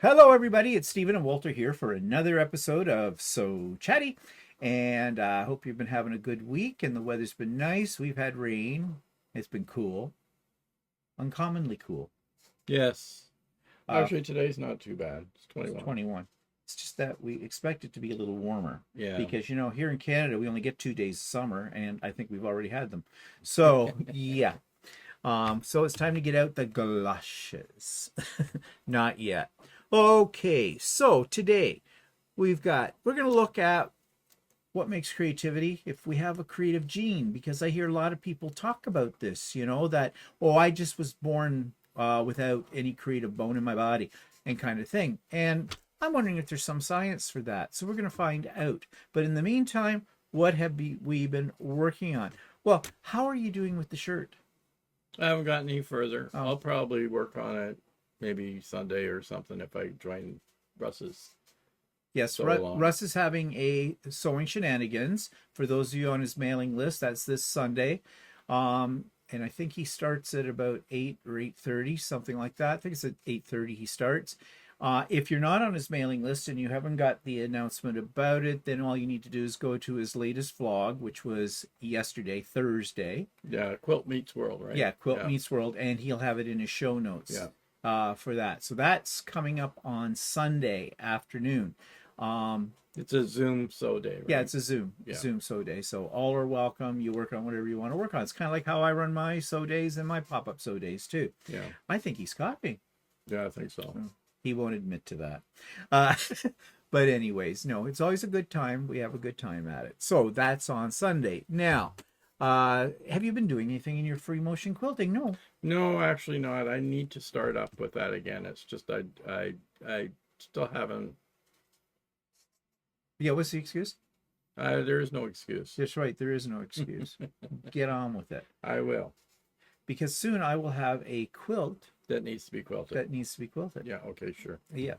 Hello, everybody. It's Stephen and Walter here for another episode of So Chatty. And I hope you've been having a good week and the weather's been nice. We've had rain. It's been cool, uncommonly cool. Yes. Uh, Actually, today's not too bad. It's it's 21. 21. It's just that we expect it to be a little warmer Yeah. because, here in Canada, we only get 2 days of summer, and I think we've already had them. So, yeah. So it's time to get out the galoshes. Not yet. Okay, so today we're going to look at what makes creativity, if we have a creative gene, because I hear a lot of people talk about this, that, oh, I just was born without any creative bone in my body and kind of thing. And I'm wondering if there's some science for that. So we're going to find out. But in the meantime, what have we been working on? Well, how are you doing with the shirt? I haven't gotten any further. Oh. I'll probably work on it maybe Sunday or something if I join Russ's. Yes, Russ is having a sewing shenanigans. For those of you on his mailing list, that's this Sunday. And I think he starts at about 8 or 8:30, something like that. I think it's at 8:30 he starts. If you're not on his mailing list and you haven't got the announcement about it, then all you need to do is go to his latest vlog, which was yesterday, Thursday. Yeah, Quilt Meets World, right? Yeah, Quilt Meets World, and he'll have it in his show notes. For that. So that's coming up on Sunday afternoon. It's a Zoom sew day, right? Yeah, it's a Zoom sew day. So all are welcome. You work on whatever you want to work on. It's kind of like how I run my sew days and my pop-up sew days too. Yeah. I think he's copying. Yeah, I think so. He won't admit to that. But anyways, no, it's always a good time. We have a good time at it. So that's on Sunday. Now, have you been doing anything in your free motion quilting? No. No, actually not. I need to start up with that again. It's just I still haven't. Yeah, what's the excuse? There is no excuse. That's right. There is no excuse. Get on with it. I will. Because soon I will have a quilt that needs to be quilted. Yeah, okay, sure. Yeah.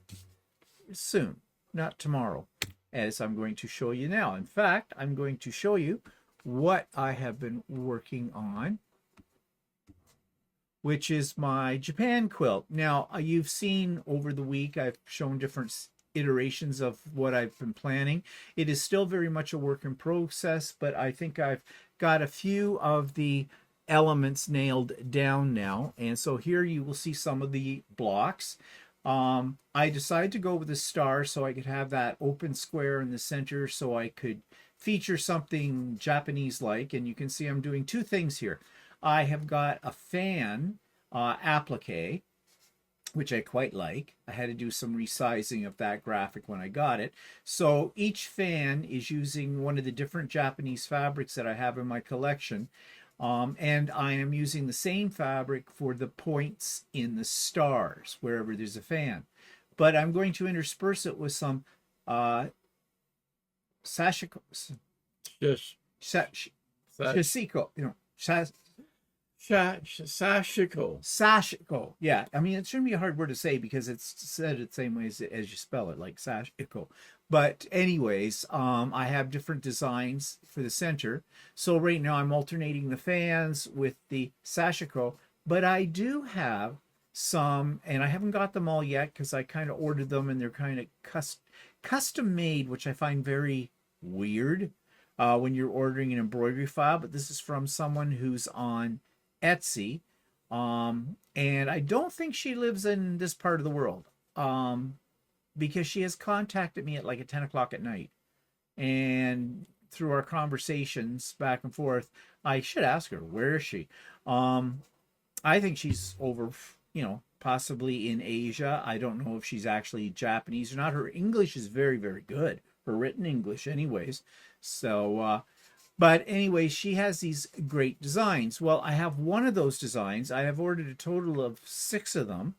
Soon, not tomorrow, as I'm going to show you now. In fact, I'm going to show you what I have been working on, which is my Japan quilt. Now, you've seen over the week, I've shown different iterations of what I've been planning. It is still very much a work in process, but I think I've got a few of the elements nailed down now. And so here you will see some of the blocks. I decided to go with a star so I could have that open square in the center so I could feature something Japanese-like. And you can see I'm doing two things here. I have got a fan applique, which I quite like. I had to do some resizing of that graphic when I got it. So each fan is using one of the different Japanese fabrics that I have in my collection. And I am using the same fabric for the points in the stars, wherever there's a fan. But I'm going to intersperse it with some sashiko, Sashiko. Yeah, I mean, it shouldn't be a hard word to say because it's said the same way as you spell it, like Sashiko. But anyways, I have different designs for the center. So right now I'm alternating the fans with the Sashiko, but I do have some, and I haven't got them all yet because I kind of ordered them and they're kind of custom made, which I find very weird when you're ordering an embroidery file. But this is from someone who's on Etsy. And I don't think she lives in this part of the world. Because she has contacted me at like at 10 o'clock at night. And through our conversations back and forth, I should ask her, where is she? I think she's over, possibly in Asia. I don't know if she's actually Japanese or not. Her English is very, very good. Her written English anyways. So, but anyway, she has these great designs. Well, I have one of those designs. I have ordered a total of 6 of them.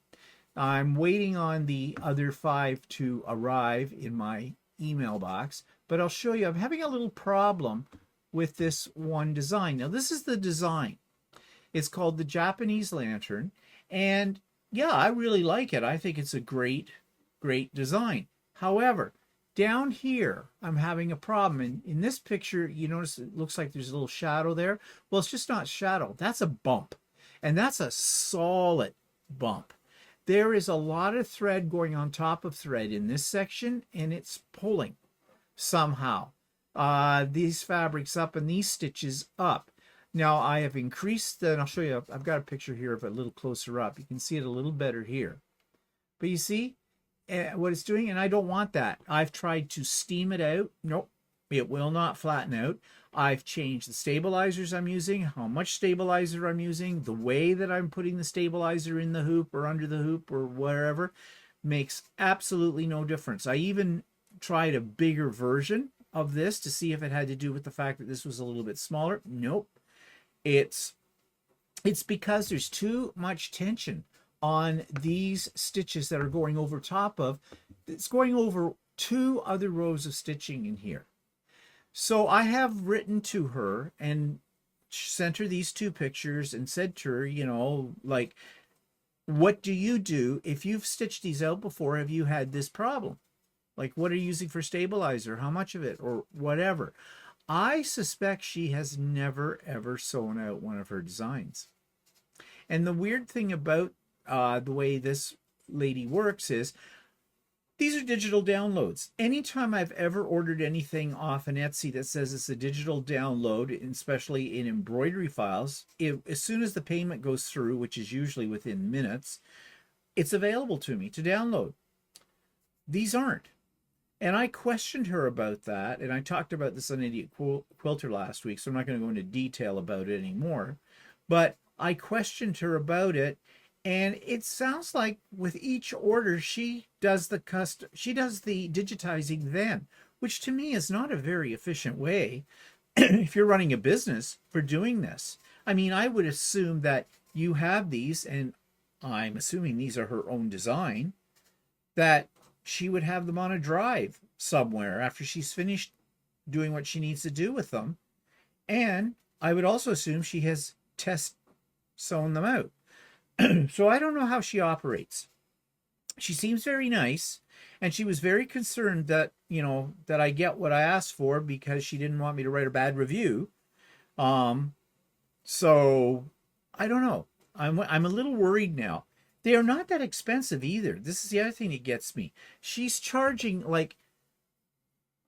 I'm waiting on the other 5 to arrive in my email box, but I'll show you. I'm having a little problem with this one design. Now, this is the design. It's called the Japanese Lantern, and yeah, I really like it. I think it's a great, great design. However, down here, I'm having a problem. And in this picture, you notice it looks like there's a little shadow there. Well, it's just not shadow. That's a bump, and that's a solid bump. there is a lot of thread going on top of thread in this section, and it's pulling somehow these fabrics up and these stitches up. Now I have increased, and I'll show you, I've got a picture here of it a little closer up. You can see it a little better here. But you see what it's doing, and I don't want that. I've tried to steam it out. Nope, it will not flatten out. I've changed the stabilizers I'm using, how much stabilizer I'm using, the way that I'm putting the stabilizer in the hoop or under the hoop or wherever makes absolutely no difference. I even tried a bigger version of this to see if it had to do with the fact that this was a little bit smaller. Nope. It's because there's too much tension on these stitches that are going over top of, it's going over 2 other rows of stitching in here. So I have written to her and sent her these 2 pictures and said to her, you know, like, what do you do if you've stitched these out before? Have you had this problem? Like, what are you using for stabilizer? How much of it? Or whatever. I suspect she has never, ever sewn out one of her designs. And the weird thing about the way this lady works is these are digital downloads. Anytime I've ever ordered anything off an Etsy that says it's a digital download, especially in embroidery files, as soon as the payment goes through, which is usually within minutes, it's available to me to download. These aren't. And I questioned her about that, and I talked about this on Idiot Quilter last week, so I'm not going to go into detail about it anymore. But I questioned her about it, and it sounds like with each order she does the digitizing then, which to me is not a very efficient way if you're running a business for doing this. I mean, I would assume that you have these, and I'm assuming these are her own design, that she would have them on a drive somewhere after she's finished doing what she needs to do with them. And I would also assume she has test sewn them out. So I don't know how she operates. She seems very nice, and she was very concerned that, you know, that I get what I asked for because she didn't want me to write a bad review. So I don't know. I'm a little worried now. They are not that expensive either. This is the other thing that gets me. She's charging, like,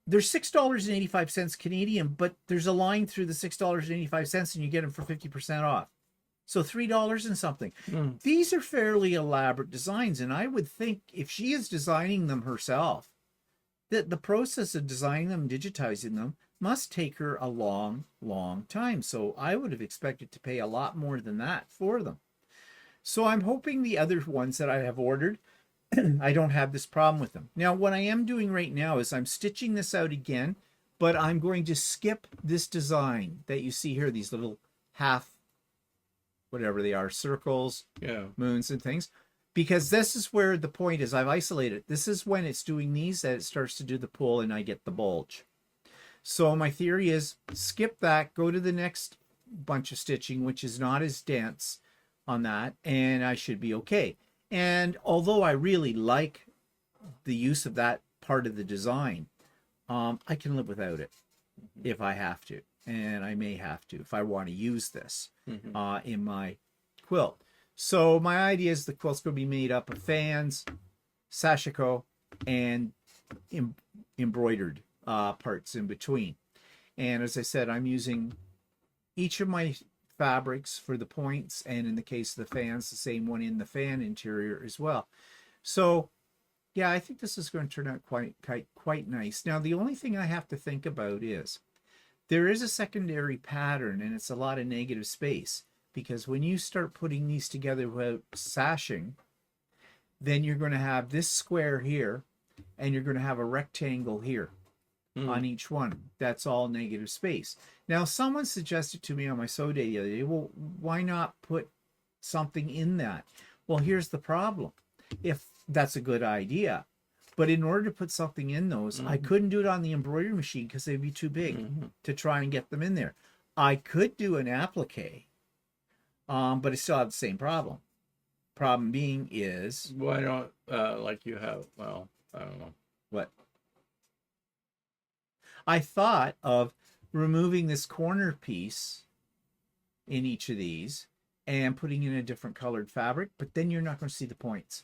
they're $6.85 Canadian, but there's a line through the $6.85 and you get them for 50% off. So $3 and something. These are fairly elaborate designs, and I would think if she is designing them herself, that the process of designing them, digitizing them, must take her a long, long time. So I would have expected to pay a lot more than that for them. So I'm hoping the other ones that I have ordered, I don't have this problem with them. Now, what I am doing right now is I'm stitching this out again, but I'm going to skip this design that you see here, these little half, whatever they are, circles, moons and things, because this is where the point is. I've isolated. This is when it's doing these that it starts to do the pull and I get the bulge. So my theory is skip that, go to the next bunch of stitching, which is not as dense on that, and I should be okay. And although I really like the use of that part of the design, I can live without it if I have to, and I may have to if I want to use this in my quilt. So my idea is the quilt's going to be made up of fans, sashiko, and embroidered parts in between. And as I said, I'm using each of my fabrics for the points, and in the case of the fans, the same one in the fan interior as well. So yeah, I think this is going to turn out quite nice. Now, the only thing I have to think about is there is a secondary pattern, and it's a lot of negative space, because when you start putting these together without sashing, then you're going to have this square here, and you're going to have a rectangle here on each one. That's all negative space. Now, someone suggested to me on my sew day the other day, well, why not put something in that? Well, here's the problem. If that's a good idea, but in order to put something in those, I couldn't do it on the embroidery machine because they'd be too big to try and get them in there. I could do an applique, but it still have the same problem. Problem being is... Why not, like you have, well, I don't know. What? I thought of removing this corner piece in each of these and putting in a different colored fabric, but then you're not going to see the points.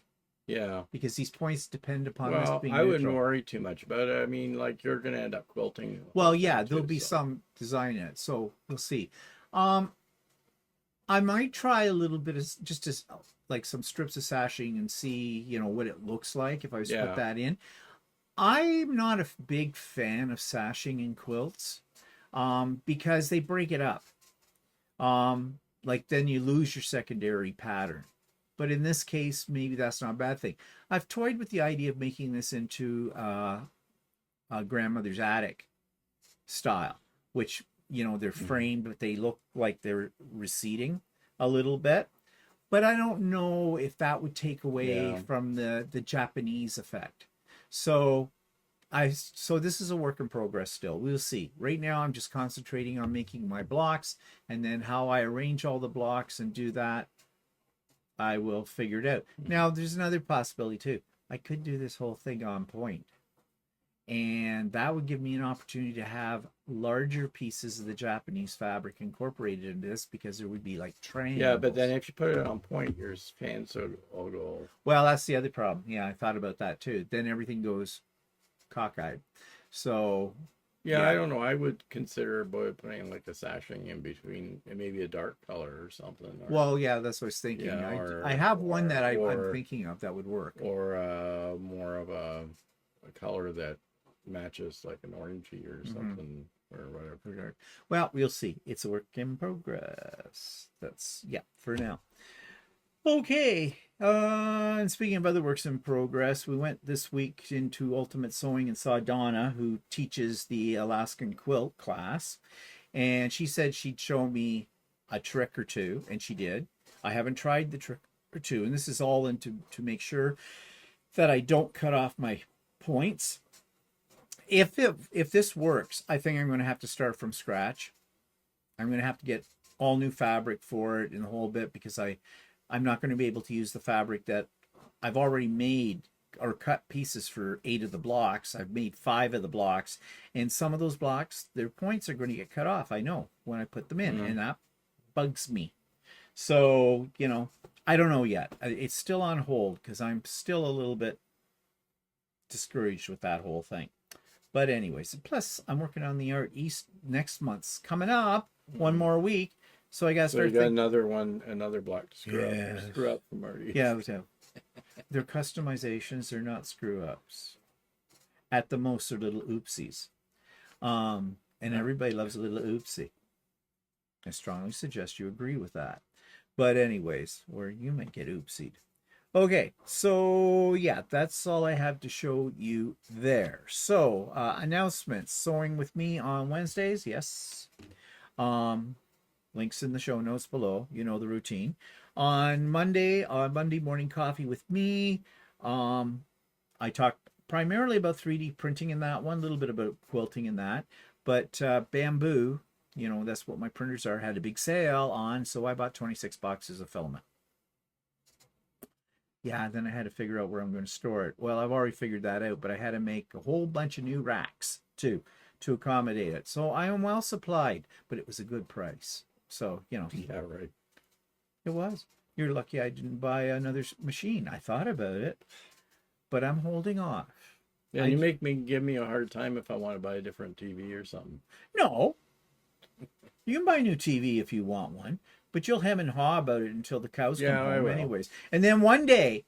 Yeah. because these points depend upon this Well, being I wouldn't neutral. worry too much about it. I mean, like you're gonna end up quilting the Well, whole yeah, thing there'll too, be so some design in it, so we'll see. Um, I might try a little bit of just as like some strips of sashing and see, what it looks like if I was to put yeah. that in. I'm not a big fan of sashing in quilts, because they break it up. Like then you lose your secondary pattern. But in this case, maybe that's not a bad thing. I've toyed with the idea of making this into a grandmother's attic style, which they're Mhm. framed, but they look like they're receding a little bit. But I don't know if that would take away Yeah. from the Japanese effect. So this is a work in progress still. We'll see. Right now I'm just concentrating on making my blocks, and then how I arrange all the blocks and do that, I will figure it out. Mhm. Now there's another possibility too. I could do this whole thing on point, and that would give me an opportunity to have larger pieces of the Japanese fabric incorporated into this, because there would be like Yeah, but then triangles. if you put it on point, your pants will go. Well, that's the other problem. Yeah, I thought about that too. Then everything goes cockeyed. So Yeah, I yeah. don't know. I would consider putting like a sashing in between, and maybe a dark color or something, or Well, yeah, that's what I was thinking. yeah, I have one that I'm thinking of that would work. or more of a color that matches like an orangey or Mm-hmm. something or whatever. Well, we'll see. It's a work in progress. That's yeah for now. Okay. And speaking of other works in progress, we went this week into Ultimate Sewing and saw Donna, who teaches the Alaskan quilt class, and she said she'd show me a trick or two, and she did. I haven't tried the trick or two, and this is all into to make sure that I don't cut off my points. If this works, I think I'm going to have to start from scratch. I'm going to have to get all new fabric for it and the whole bit, because I'm not going to be able to use the fabric that I've already made or cut pieces for 8 of the blocks. I've made 5 of the blocks, and some of those blocks, their points are going to get cut off. I know when I put them in, Mm. and that bugs me. So, I don't know yet. It's still on hold because I'm still a little bit discouraged with that whole thing. But anyways, plus I'm working on the Art East next month's coming up. One Mm. more week, so I gotta So you start got thinking. another one, another block to Yeah, screw up from already. yeah. They're customizations. They're not screw ups. At the most, they're little oopsies. And everybody loves a little oopsie. I strongly suggest you agree with that. But anyways, or you might get oopsied. Okay, so yeah, that's all I have to show you there. So, announcements. Sewing with me on Wednesdays, yes. Um, Links in the show notes below. You know the routine. On Monday morning coffee with me. I talked primarily about 3D printing in that one, a little bit about quilting in that. But Bambu, that's what my printers are, had a big sale on, so I bought 26 boxes of filament. Yeah, then I had to figure out where I'm going to store it. Well, I've already figured that out, but I had to make a whole bunch of new racks too to accommodate it. So I am well supplied, but it was a good price. So, Yeah, right. it was. You're lucky I didn't buy another machine. I thought about it, but I'm holding off. Yeah, I you give me a hard time if I want to buy a different TV or something. No, you can buy a new TV if you want one, but you'll hem and haw about it until the cows come Yeah, I home, will. anyways. And then one day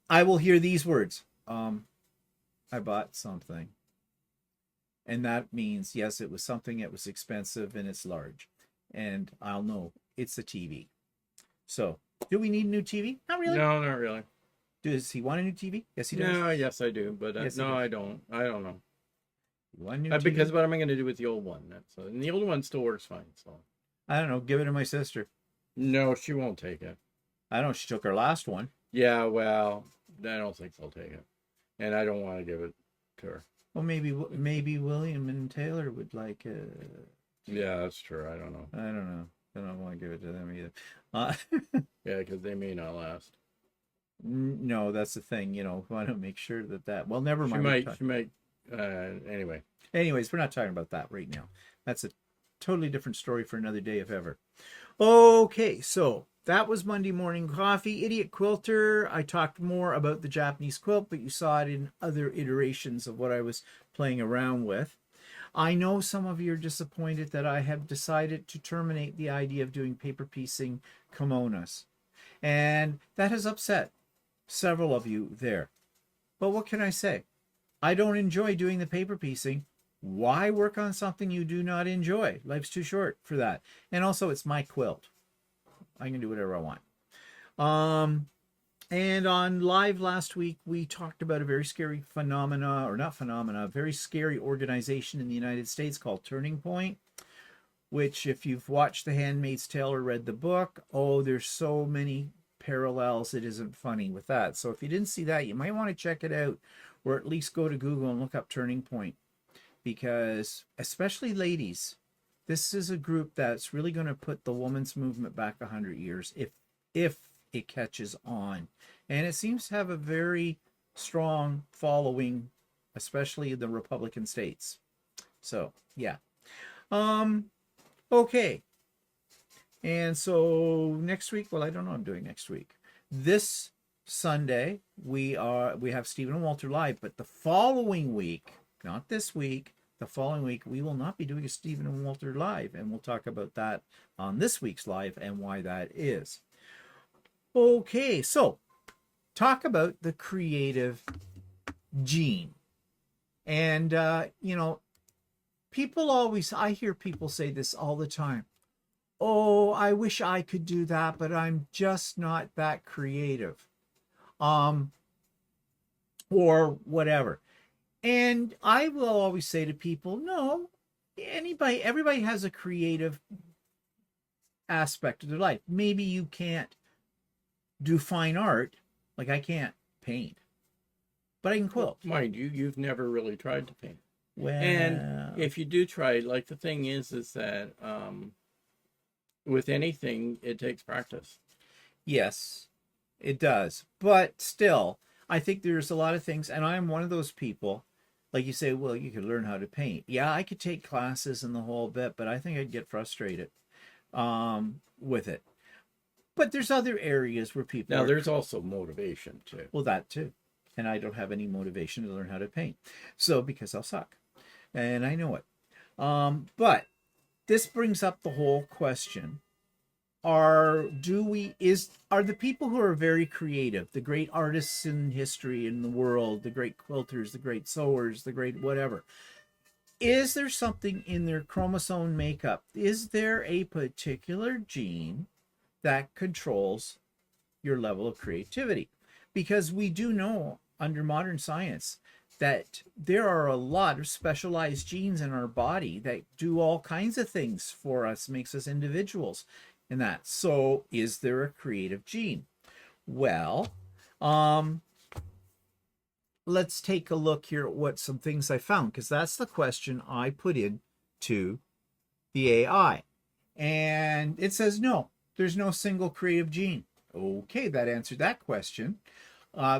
I will hear these words. I bought something. And that means, yes, it was something that was expensive and it's large. And I'll know it's a TV. So, do we need a new TV? Not really. No, not really. Does he want a new TV? Yes, he does. No, yes, I do, but Yes, he no, does. I don't. I don't know. You want a new Because TV? what am I going to do with the old one? And the old one still works fine. So I don't know. Give it to my sister. no, she won't take it. I don't know. She took her last one. Yeah, well, I don't think they'll take it, and I don't want to give it to her. Well, maybe William and Taylor would like it. Yeah, that's true. I don't know. I don't know. I don't want to give it to them either. Yeah, because they may not last. No, that's the thing. Want to make sure that. Well, never She mind. might. She might. Anyway. Anyways, we're not talking about that right now. That's a totally different story for another day, if ever. Okay, so that was Monday Morning Coffee. Idiot Quilter. I talked more about the Japanese quilt, but you saw it in other iterations of what I was playing around with. I know some of you are disappointed that I have decided to terminate the idea of doing paper piecing kimonos. And that has upset several of you there. But what can I say? I don't enjoy doing the paper piecing. Why work on something you do not enjoy? Life's too short for that. And also, it's my quilt. I can do whatever I want. And on live last week, we talked about a very scary phenomena, or not phenomena, a very scary organization in the United States called Turning Point, which if you've watched The Handmaid's Tale or read the book, oh, there's so many parallels. It isn't funny with that. So if you didn't see that, you might want to check it out, or at least go to Google and look up Turning Point, because especially ladies, this is a group that's really going to put the women's movement back 100 years if it catches on. And it seems to have a very strong following, especially in the Republican states. So, yeah. Okay. And so next week, well, I don't know what I'm doing next week. This Sunday, we have Stephen and Walter live, but the following week, not this week, the following week, we will not be doing a Stephen and Walter live, and we'll talk about that on this week's live and why that is. Okay, so talk about the creative gene. And, people always, I hear people say this all the time. Oh, I wish I could do that, but I'm just not that creative. Or whatever. And I will always say to people, no, everybody has a creative aspect of their life. Maybe you can't do fine art, like I can't paint, but I can quilt. Well, mind you, you've never really tried to paint. Well, and if you do try, like the thing is that with anything, it takes practice. Yes, it does. But still, I think there's a lot of things, and I'm one of those people, like you say, well, you could learn how to paint. Yeah, I could take classes and the whole bit, but I think I'd get frustrated with it. But there's other areas where people... Now, there's also motivation, too. Well, that, too. And I don't have any motivation to learn how to paint. So, because I'll suck. And I know it. But this brings up the whole question. Are the people who are very creative, the great artists in history in the world, the great quilters, the great sewers, the great whatever, is there something in their chromosome makeup? Is there a particular gene that controls your level of creativity? Because we do know under modern science that there are a lot of specialized genes in our body that do all kinds of things for us, makes us individuals in that. So is there a creative gene? Well, let's take a look here at what some things I found, because that's the question I put in to the AI. And it says, no, there's no single creative gene. Okay, that answered that question.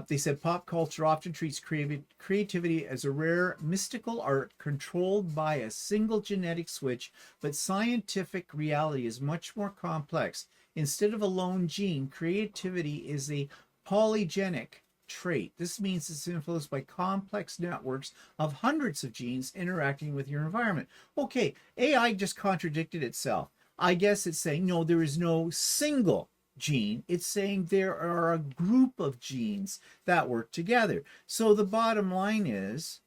They said pop culture often treats creativity as a rare mystical art controlled by a single genetic switch, but scientific reality is much more complex. Instead of a lone gene, creativity is a polygenic trait. This means it's influenced by complex networks of hundreds of genes interacting with your environment. Okay, AI just contradicted itself. I guess it's saying, no, there is no single gene. It's saying there are a group of genes that work together. So the bottom line is,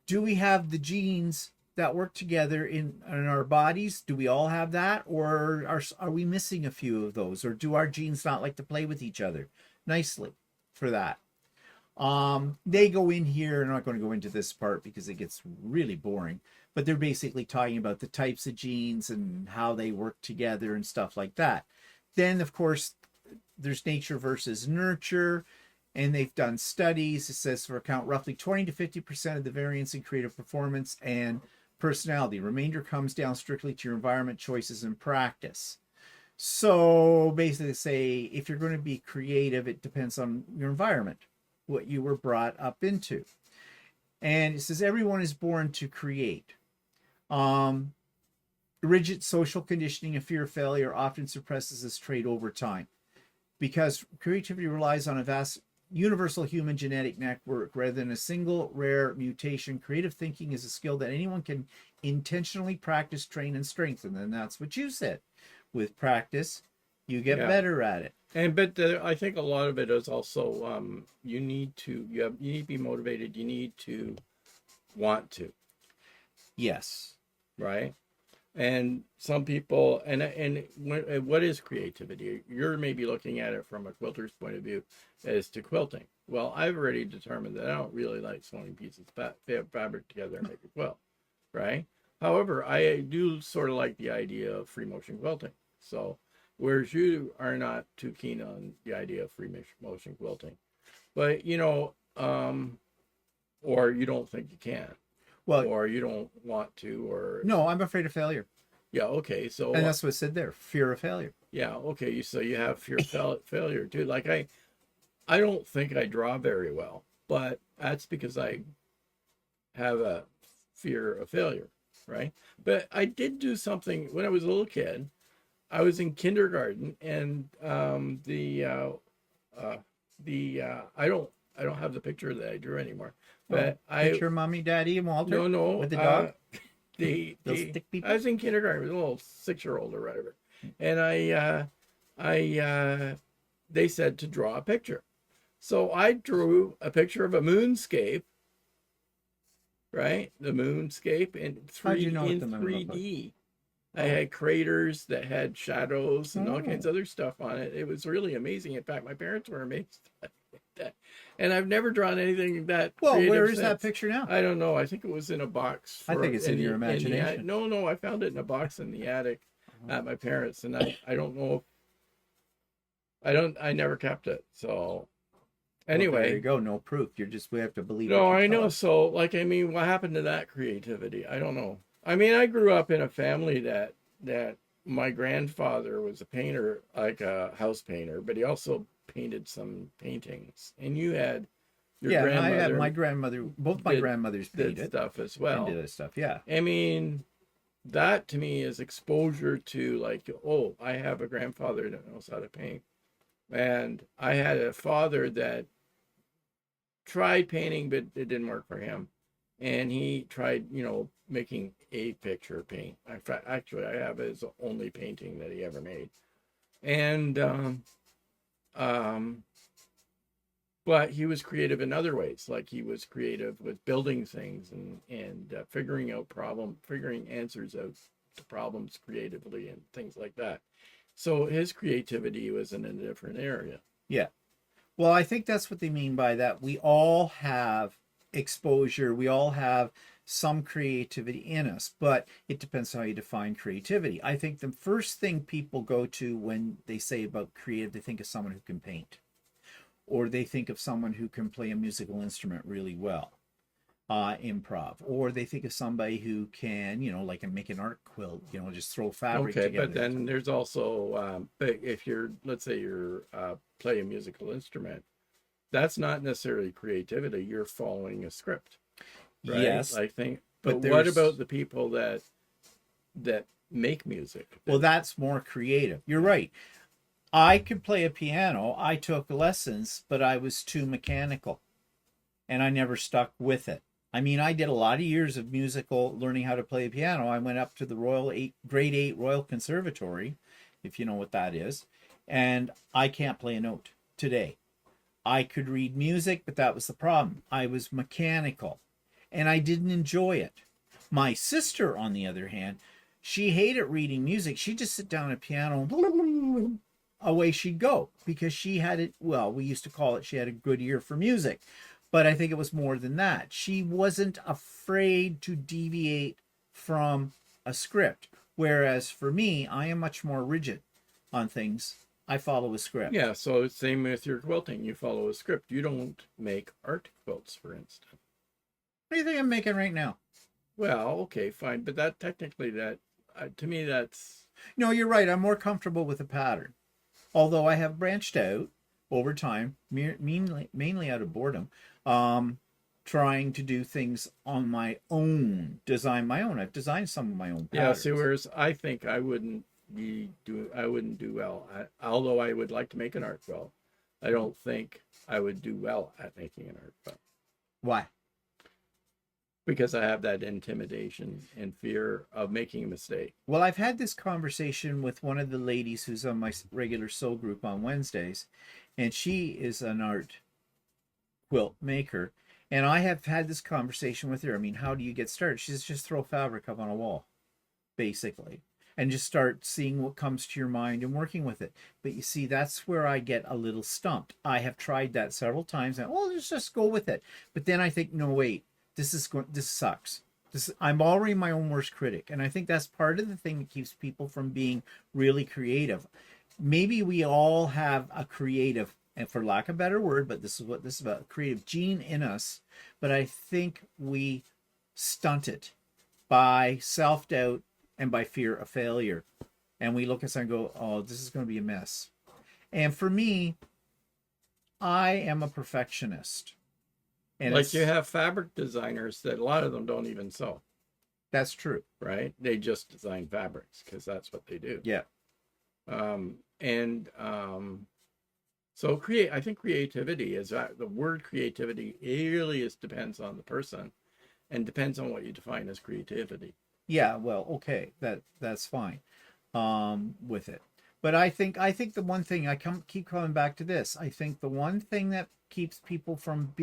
do we have the genes that work together in our bodies? Do we all have that? Or are we missing a few of those? Or do our genes not like to play with each other nicely for that? They go in here, I'm not going to go into this part because it gets really boring, but they're basically talking about the types of genes and how they work together and stuff like that. Then, of course, there's nature versus nurture, and they've done studies. It says for account roughly 20 to 50% of the variance in creative performance and personality. Remainder comes down strictly to your environment, choices, and practice. So basically say, if you're going to be creative, it depends on your environment, what you were brought up into. And it says everyone is born to create. Rigid social conditioning and fear of failure often suppresses this trait over time. Because creativity relies on a vast universal human genetic network rather than a single rare mutation. Creative thinking is a skill that anyone can intentionally practice, train, and strengthen. And that's what you said. With practice, you get Yeah. better at it. I think a lot of it is also you need to be motivated. You need to want to, Yes. right? And some people what is creativity? You're maybe looking at it from a quilter's point of view as to quilting. Well, I've already determined that I don't really like sewing pieces of fabric together and make a quilt, right? However, I do sort of like the idea of free motion quilting. So, whereas you are not too keen on the idea of free motion quilting, but or you don't think you can, Well, or you don't want to, or no, I'm afraid of failure. yeah, okay, so And that's what it said there, fear of failure. yeah, okay, so you have fear of failure too. Like I don't think I draw very well, but that's because I have a fear of failure, right? But I did do something when I was a little kid. I was in kindergarten, and I don't have the picture that I drew anymore, but Picture mommy, daddy, and Walter. no With the dog. Those the stick people. I was in kindergarten, I was a little 6-year-old or whatever, and they said to draw a picture, so I drew a picture of a moonscape, right? The moonscape in How'd you know what in the moon looked 3D. I had craters that had shadows and all Oh. kinds of other stuff on it. It was really amazing. In fact, my parents were amazed at that. And I've never drawn anything that Well, creative where is since. that picture now? I don't know. I think it was in a box. I think it's in your imagination. No, I found it in a box in the attic at my parents, and I don't know. I never kept it. So anyway, well, there you go. No proof. We have to believe. no, what you I tell know. us. So like, I mean, what happened to that creativity? I don't know. I mean, I grew up in a family that my grandfather was a painter, like a house painter, but he also painted some paintings. And you had your Yeah, grandmother. I had my grandmother. Both my grandmothers did painted stuff as well. and did this stuff. Yeah. I mean, that to me is exposure to, like, oh, I have a grandfather that knows how to paint. And I had a father that tried painting, but it didn't work for him. And he tried, making a picture paint. In fact, actually, I have his only painting that he ever made. And, but he was creative in other ways. Like he was creative with building things and figuring answers out to problems creatively and things like that. So his creativity was in a different area. Yeah. Well, I think that's what they mean by that. We all have exposure. We all have some creativity in us, but it depends on how you define creativity. I think the first thing people go to when they say about creative, they think of someone who can paint, or they think of someone who can play a musical instrument really well, improv, or they think of somebody who can, like make an art quilt, just throw fabric together. But then there's also, but if let's say you're play a musical instrument, that's not necessarily creativity. You're following a script, right? Yes, I think. But what about the people that make music? Well, that's more creative. You're right. I could play a piano. I took lessons, but I was too mechanical, and I never stuck with it. I mean, I did a lot of years of musical learning how to play a piano. I went up to the grade 8 Royal Conservatory, if you know what that is, and I can't play a note today. I could read music, but that was the problem. I was mechanical, and I didn't enjoy it. My sister, on the other hand, she hated reading music. She'd just sit down at a piano, away she'd go, because she had it, well, we used to call it, she had a good ear for music. But I think it was more than that. She wasn't afraid to deviate from a script. Whereas for me, I am much more rigid on things. I follow a script. Yeah, so same with your quilting. You follow a script. You don't make art quilts, for instance. What do you think I'm making right now? Well, okay, fine. But that technically, to me, that's... No, you're right. I'm more comfortable with a pattern. Although I have branched out over time, mainly out of boredom, trying to do things on my own, design my own. I've designed some of my own Yeah, patterns. see, whereas I think I wouldn't do well. Although I would like to make an art quilt, I don't think I would do well at making an art quilt Why? because I have that intimidation and fear of making a mistake. Well, I've had this conversation with one of the ladies who's on my regular sew group on Wednesdays, and she is an art quilt maker. And I have had this conversation with her. I mean, how do you get started? She says, just throw fabric up on a wall, basically, and just start seeing what comes to your mind and working with it. But you see, that's where I get a little stumped. I have tried that several times, and let's just go with it. But then I think, no, wait, this sucks. I'm already my own worst critic, and I think that's part of the thing that keeps people from being really creative. Maybe we all have a creative, and for lack of a better word, but this is what this is about, creative gene in us. But I think we stunt it by self-doubt and by fear of failure. And we look at something and go, oh, this is going to be a mess. And for me, I am a perfectionist. And Like you have fabric designers that a lot of them don't even sew, that's true. right? They just design fabrics because that's what they do. Yeah. And so I think creativity is the word creativity really depends on the person and depends on what you define as creativity. Yeah, well, okay, that's fine with it. But I think the one thing keep coming back to this. I think the one thing that keeps people from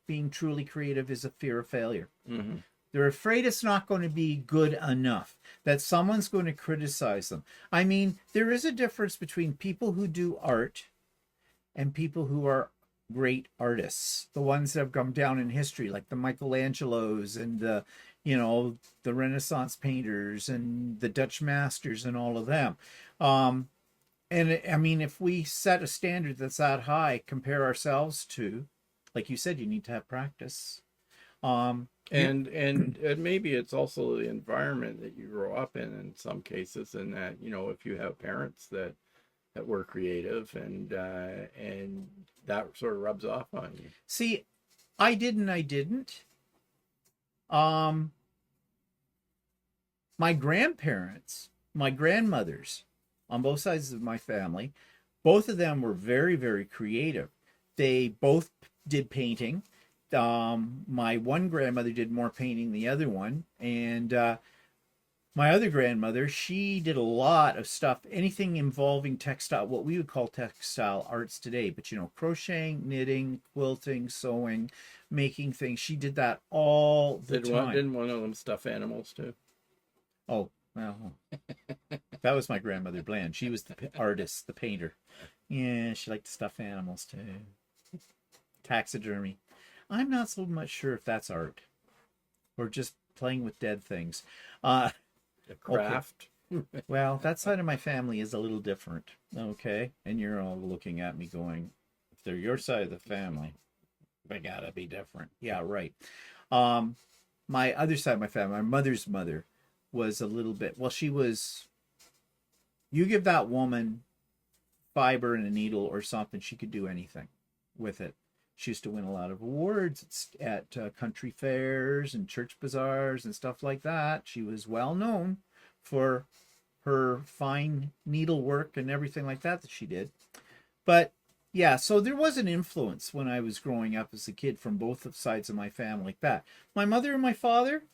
being truly creative is a fear of failure. Mm-hmm. They're afraid it's not going to be good enough, that someone's going to criticize them. I mean, there is a difference between people who do art and people who are great artists, the ones that have come down in history, like the Michelangelos and the Renaissance painters and the Dutch masters and all of them. And I mean, if we set a standard that's that high, compare ourselves to, like you said, you need to have practice. And maybe it's also the environment that you grow up in some cases, and that if you have parents that were creative and that sort of rubs off on you. See, I didn't. My grandparents, my grandmothers, on both sides of my family, both of them were very, very creative. They both did painting. My one grandmother did more painting than the other one, and my other grandmother, she did a lot of stuff, anything involving textile, what we would call textile arts today, but crocheting, knitting, quilting, sewing, making things. She did that all the time. Didn't one of them stuff animals too? Oh, well, that was my grandmother Bland. She was the artist, the painter. Yeah, she liked to stuff animals too. Taxidermy. I'm not so much sure if that's art or just playing with dead things. A craft. Okay. Well, that side of my family is a little different. Okay. And you're all looking at me going, if they're your side of the family, they gotta be different. Yeah, right. My other side of my family, my mother's mother, was a little bit, well, you give that woman fiber and a needle or something, she could do anything with it. She used to win a lot of awards at country fairs and church bazaars and stuff like that. She was well known for her fine needlework and everything like that she did. But yeah, so there was an influence when I was growing up as a kid from both sides of my family like that. My mother and my father,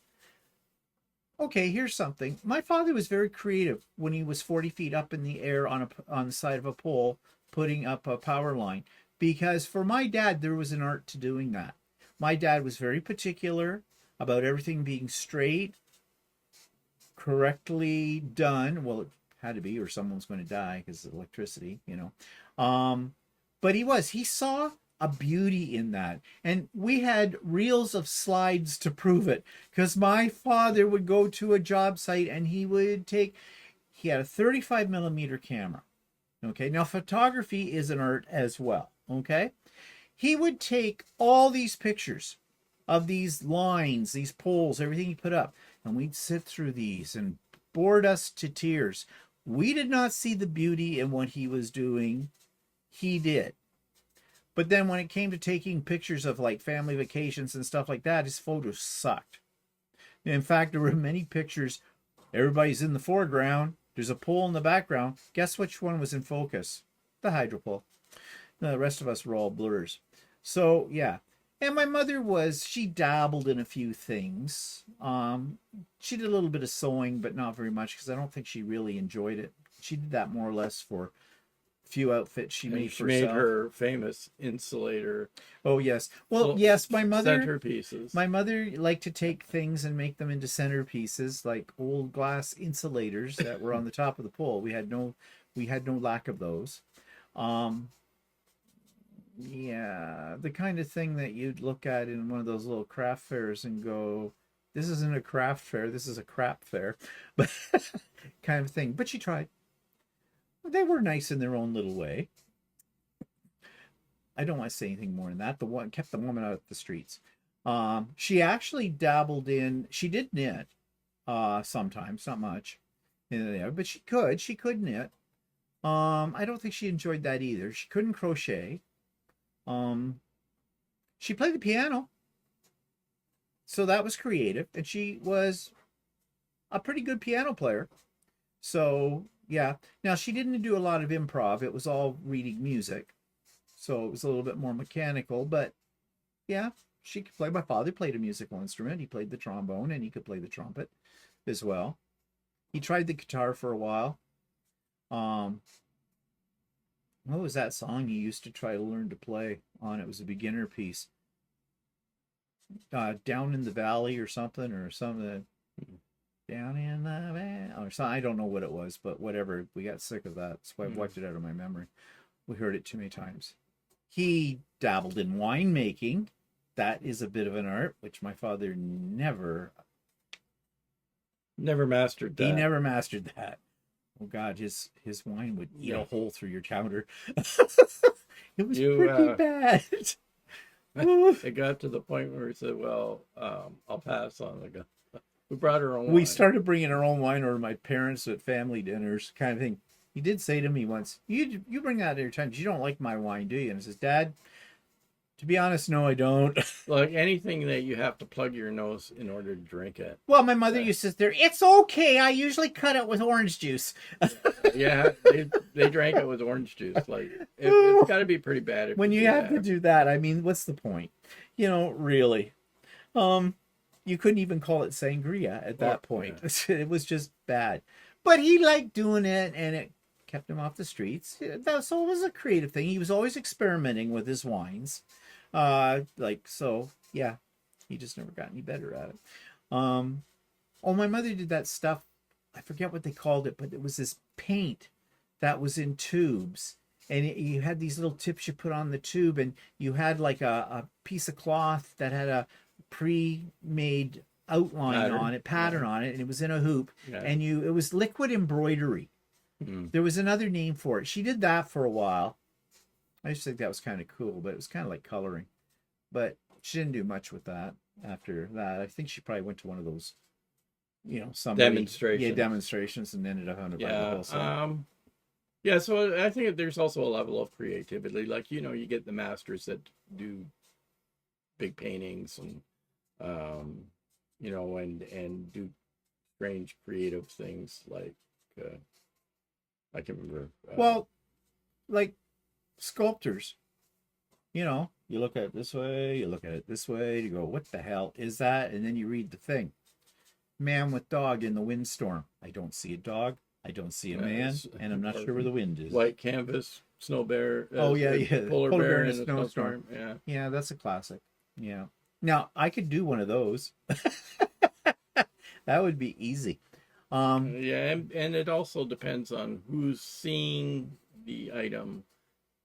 okay, here's something. My father was very creative when he was 40 feet up in the air on the side of a pole, putting up a power line. Because for my dad, there was an art to doing that. My dad was very particular about everything being straight, correctly done. Well, it had to be, or someone's going to die because of electricity, But he saw a beauty in that. And we had reels of slides to prove it. Because my father would go to a job site and he had a 35 millimeter camera. Okay, now photography is an art as well. Okay, he would take all these pictures of these lines, these poles, everything he put up, and we'd sit through these and bored us to tears. We did not see the beauty in what he was doing. He did. But then when it came to taking pictures of like family vacations and stuff like that, his photos sucked. In fact, there were many pictures. Everybody's in the foreground. There's a pole in the background. Guess which one was in focus? The hydro pole. The rest of us were all blurs. So yeah. And my mother she dabbled in a few things. She did a little bit of sewing, but not very much because I don't think she really enjoyed it. She did that more or less for a few outfits she made she for made herself. her famous insulator. Oh yes. Well, yes, centerpieces. my mother liked to take things and make them into centerpieces, like old glass insulators that were on the top of the pole. We had no lack of those. Um, yeah, the kind of thing that you'd look at in one of those little craft fairs and go, "This isn't a craft fair. This is a crap fair," but kind of thing. But she tried. They were nice in their own little way. I don't want to say anything more than that. The one kept the woman out of the streets. She actually dabbled in. She did knit, sometimes, not much, but she could knit. I don't think she enjoyed that either. She couldn't crochet. Um, she played the piano, so that was creative, and she was a pretty good piano player. So yeah. Now she didn't do a lot of improv. It was all reading music, so it was a little bit more mechanical. But yeah, she could play. My father played a musical instrument. He played the trombone, and he could play the trumpet as well. He tried the guitar for a while. Um, what was that song he used to try to learn to play on? It was a beginner piece. Down in the Valley or something, or something. Down in the valley, or something. I don't know what it was, but whatever. We got sick of that. That's why I wiped it out of my memory. We heard it too many times. He dabbled in winemaking. That is a bit of an art, which my father never mastered that. He never mastered that. Oh God, his wine would eat a hole through your counter. It was pretty bad. It got to the point where he said, "Well, I'll pass on the." We brought our own. We started bringing our own wine, or my parents at family dinners, kind of thing. He did say to me once, "You bring that every time. You don't like my wine, do you?" And I says, "Dad, to be honest, no, I don't." Like anything that you have to plug your nose in order to drink it. Well, my mother used to sit there. It's okay. I usually cut it with orange juice. Yeah, they drank it with orange juice. Like it's got to be pretty bad when you have to do that. I mean, what's the point? Really. You couldn't even call it sangria at that point. Yeah. It was just bad. But he liked doing it, and it kept him off the streets. So it was a creative thing. He was always experimenting with his wines. So yeah, he just never got any better at it. My mother did that stuff. I forget what they called it, but it was this paint that was in tubes. And you had these little tips you put on the tube, and you had like a piece of cloth that had a pre-made outline on it, pattern on it, and it was in a hoop, and it was liquid embroidery. There was another name for it. She did that for a while. I just think that was kind of cool, but it was kind of like coloring. But she didn't do much with that after that. I think she probably went to one of those, demonstrations, and ended up on it by the wholesale. Yeah, so I think there's also a level of creativity. Like, you get the masters that do big paintings and and do strange creative things like I can remember like sculptors, you look at it this way, you look at it this way, you go, what the hell is that? And then you read the thing. Man with dog in the windstorm. I don't see a dog, I don't see a man, and I'm not sure where the wind is. White canvas, snow bear. Polar bear in a snowstorm. Yeah, that's a classic. Yeah. Now I could do one of those. That would be easy. And it also depends on who's seeing the item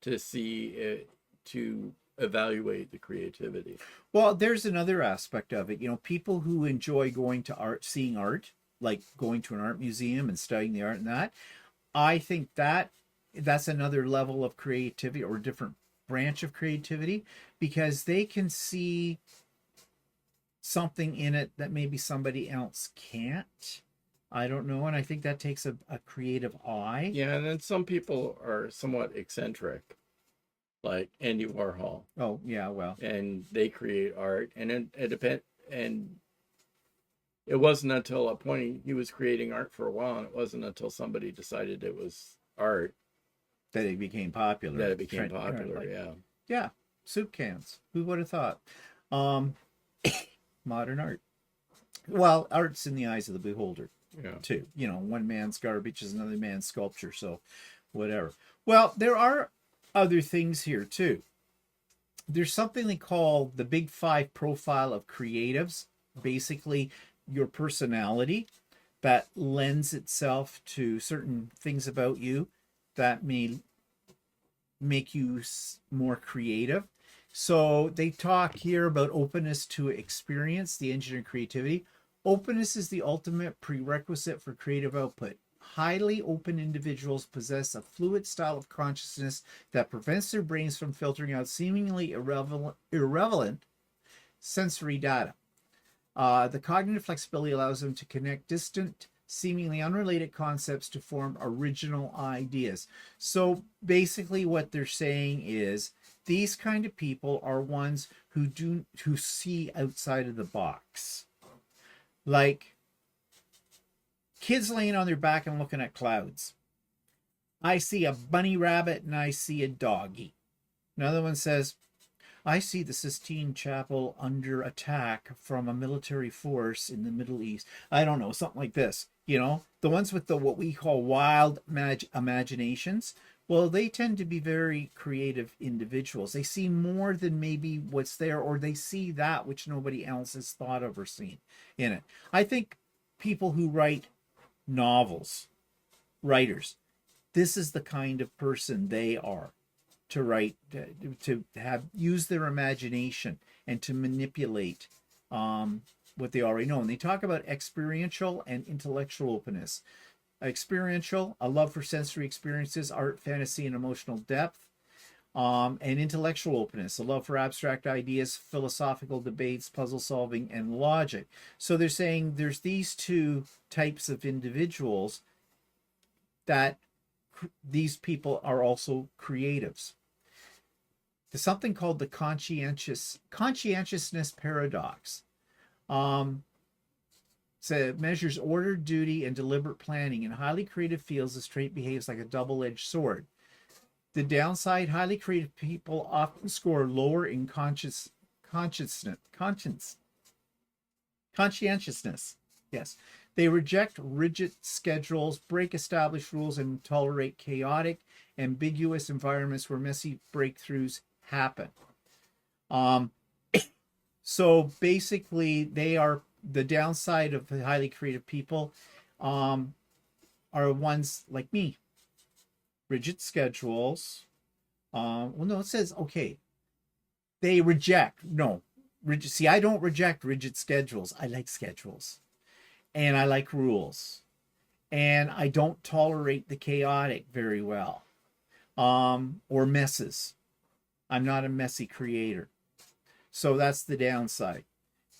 to see it, to evaluate the creativity. Well, there's another aspect of it. People who enjoy going to seeing art, like going to an art museum and studying the art and that, I think that's another level of creativity, or a different branch of creativity, because they can see something in it that maybe somebody else can't. I don't know, and I think that takes a creative eye. Yeah, and then some people are somewhat eccentric. like Andy Warhol, Oh, yeah, well, and they create art, and it depend. And it wasn't until a point he was creating art for a while, and it wasn't until somebody decided it was art that it became that popular. it became popular. Like, Yeah, yeah, soup cans. Who would have thought? Um, modern art. Well, art's in the eyes of the beholder, yeah. too. You know, one man's garbage is another man's sculpture, so whatever. Well, there are other things here, too. There's something they call the Big Five profile of creatives. Basically, your personality that lends itself to certain things about you that may make you more creative. So they talk here about openness to experience, the engine of creativity. Openness is the ultimate prerequisite for creative output. Highly open individuals possess a fluid style of consciousness that prevents their brains from filtering out seemingly irrelevant sensory data. The cognitive flexibility allows them to connect distant, seemingly unrelated concepts to form original ideas. So basically, what they're saying is these kind of people are ones who see outside of the box, like kids laying on their back and looking at clouds. I see a bunny rabbit and I see a doggy. Another one says, I see the Sistine Chapel under attack from a military force in the Middle East. I don't know, something like this. You know, the ones with the what we call wild imaginations. Well, they tend to be very creative individuals. They see more than maybe what's there, or they see that which nobody else has thought of or seen in it. I think people who write novels, writers, this is the kind of person they are to write, to have use their imagination and to manipulate what they already know. And they talk about experiential and intellectual openness. Experiential, a love for sensory experiences, art, fantasy, and emotional depth. And intellectual openness, a love for abstract ideas, philosophical debates, puzzle solving, and logic. So they're saying there's these two types of individuals that these people are also creatives. There's something called the conscientiousness paradox. Um, so it measures order, duty, and deliberate planning. In highly creative fields, this trait behaves like a double-edged sword. The downside: highly creative people often score lower in conscientiousness. Yes, they reject rigid schedules, break established rules, and tolerate chaotic, ambiguous environments where messy breakthroughs happen. Um, so basically, they are the downside of the highly creative people. Um, are ones like me, rigid schedules. Well, no, it says okay. They reject no rigid. See, I don't reject rigid schedules. I like schedules, and I like rules, and I don't tolerate the chaotic very well, or messes. I'm not a messy creator. So that's the downside.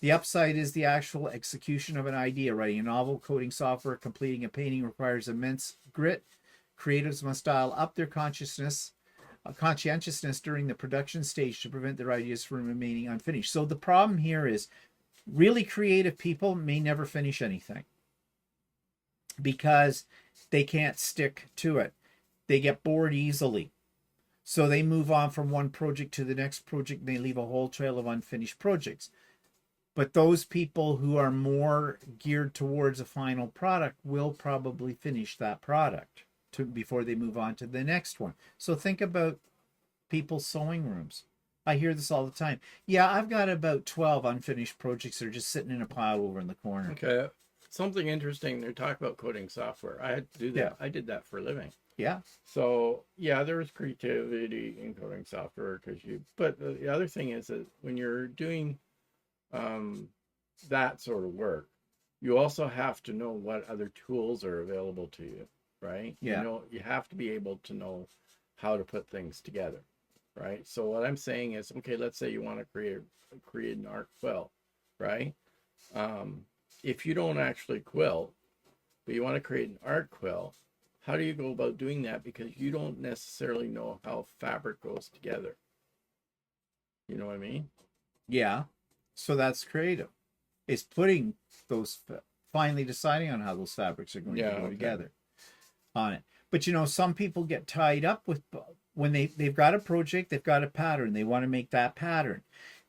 The upside is the actual execution of an idea. Writing a novel, coding software, completing a painting requires immense grit. Creatives must dial up their conscientiousness during the production stage to prevent their ideas from remaining unfinished. So the problem here is really creative people may never finish anything because they can't stick to it. They get bored easily. So they move on from one project to the next project and they leave a whole trail of unfinished projects. But those people who are more geared towards a final product will probably finish that product before they move on to the next one. So think about people's sewing rooms. I hear this all the time. Yeah, I've got about 12 unfinished projects that are just sitting in a pile over in the corner. Okay. Something interesting. They talk about coding software. I had to do that. Yeah. I did that for a living. Yeah. So yeah, there was creativity in coding software but the other thing is that when you're doing that sort of work, you also have to know what other tools are available to you, right? Yeah. You know, you have to be able to know how to put things together, right? So what I'm saying is, okay, let's say you want to create an art quilt, right? If you don't actually quilt, but you want to create an art quilt, how do you go about doing that? Because you don't necessarily know how fabric goes together. You know what I mean? Yeah. So that's creative. It's putting those, finally deciding on how those fabrics are going Yeah, to go okay. together on it. But some people get tied up with, when they've got a project, they've got a pattern, they want to make that pattern.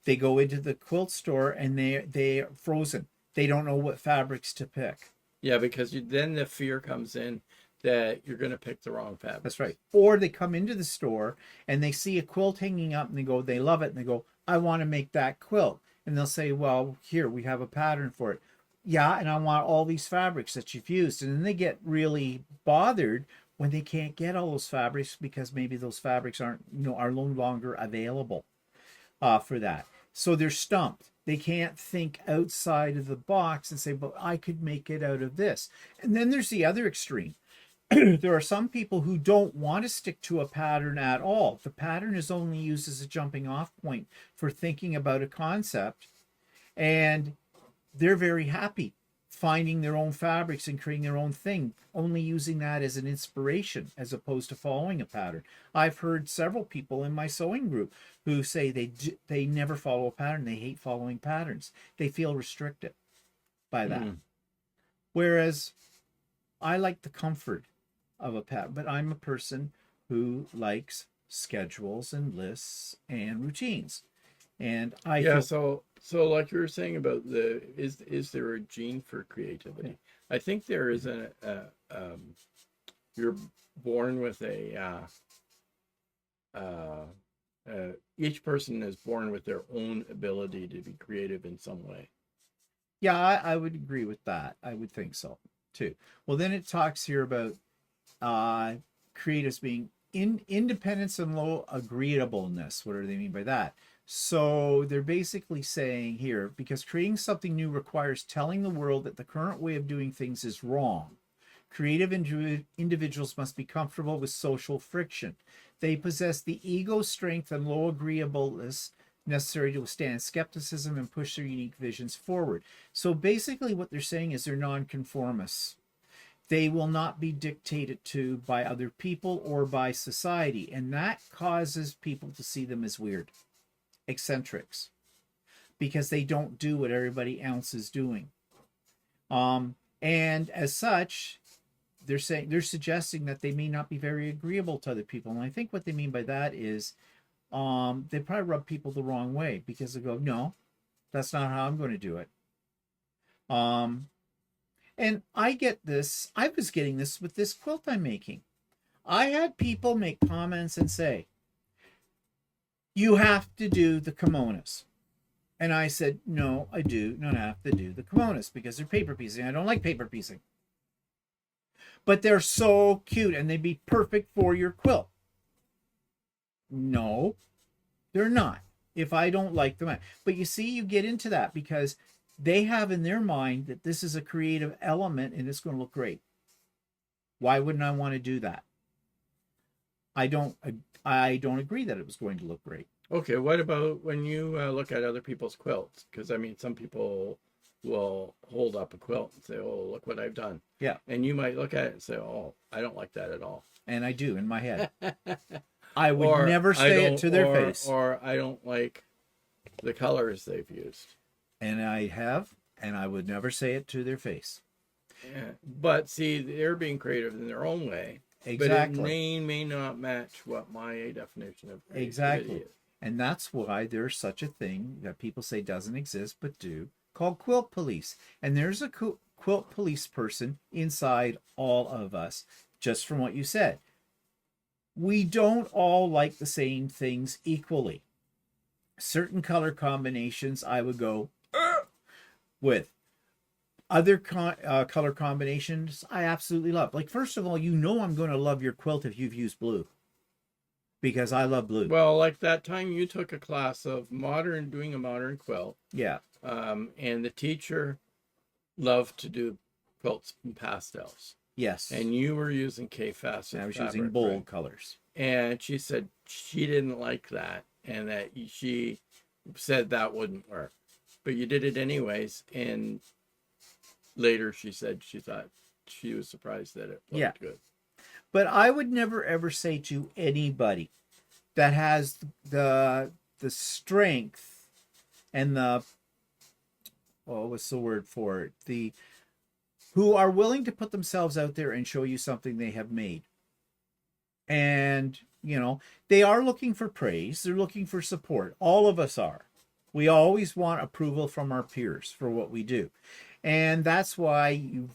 They go into the quilt store and they're frozen. They don't know what fabrics to pick. Yeah, because then the fear comes in that you're going to pick the wrong fabric. That's right. Or they come into the store and they see a quilt hanging up and they love it and they go, I want to make that quilt. And they'll say, well, here, we have a pattern for it. Yeah, and I want all these fabrics that you've used. And then they get really bothered when they can't get all those fabrics because maybe those fabrics are no longer available for that. So they're stumped. They can't think outside of the box and say, but I could make it out of this. And then there's the other extreme. There are some people who don't want to stick to a pattern at all. The pattern is only used as a jumping off point for thinking about a concept, and they're very happy finding their own fabrics and creating their own thing, only using that as an inspiration as opposed to following a pattern. I've heard several people in my sewing group who say they never follow a pattern. They hate following patterns. They feel restricted by that. Whereas I like the comfort of a pattern, but I'm a person who likes schedules and lists and routines. And so like you were saying about is there a gene for creativity? Yeah. I think there is you're born with each person is born with their own ability to be creative in some way. Yeah, I would agree with that. I would think so too. Well, then it talks here about creatives being independence and low agreeableness. What do they mean by that? So they're basically saying here, because creating something new requires telling the world that the current way of doing things is wrong. Creative individuals must be comfortable with social friction. They possess the ego strength and low agreeableness necessary to withstand skepticism and push their unique visions forward. So basically what they're saying is they're nonconformists. They will not be dictated to by other people or by society, and that causes people to see them as weird, eccentrics, because they don't do what everybody else is doing. And as such, they're suggesting that they may not be very agreeable to other people. And I think what they mean by that is they probably rub people the wrong way because they go, no, that's not how I'm going to do it. And I get this. I was getting this with this quilt I'm making. I had people make comments and say, you have to do the kimonos. And I said, no, I do not have to do the kimonos because they're paper piecing. I don't like paper piecing. But they're so cute and they'd be perfect for your quilt. No, they're not. If I don't like them. But you see, you get into that because they have in their mind that this is a creative element and it's going to look great. Why wouldn't I want to do that? I don't agree that it was going to look great. Okay, what about when you look at other people's quilts? Because I mean, some people will hold up a quilt and say, oh, look what I've done. Yeah. And you might look at it and say, oh, I don't like that at all. And I do in my head. I would never say it to their face. Or I don't like the colors they've used. And I would never say it to their face. Yeah. But see, they're being creative in their own way. Exactly. But it may not match what my definition of creativity is. And that's why there's such a thing that people say doesn't exist but do, called quilt police. And there's a quilt police person inside all of us, just from what you said. We don't all like the same things equally. Certain color combinations I would go with. Other color combinations I absolutely love. Like, first of all, I'm going to love your quilt if you've used blue. Because I love blue. Well, like that time you took a class of doing a modern quilt. Yeah. And the teacher loved to do quilts in pastels. Yes. And you were using K-Fast. I was using bold colors. And she said she didn't like that. And that she said that wouldn't work. But you did it anyways. And later she said she thought she was surprised that it looked good. But I would never ever say to anybody that has the strength and the, oh, what's the word for it? The who are willing to put themselves out there and show you something they have made. And, they are looking for praise, they're looking for support. All of us are. We always want approval from our peers for what we do. And that's why you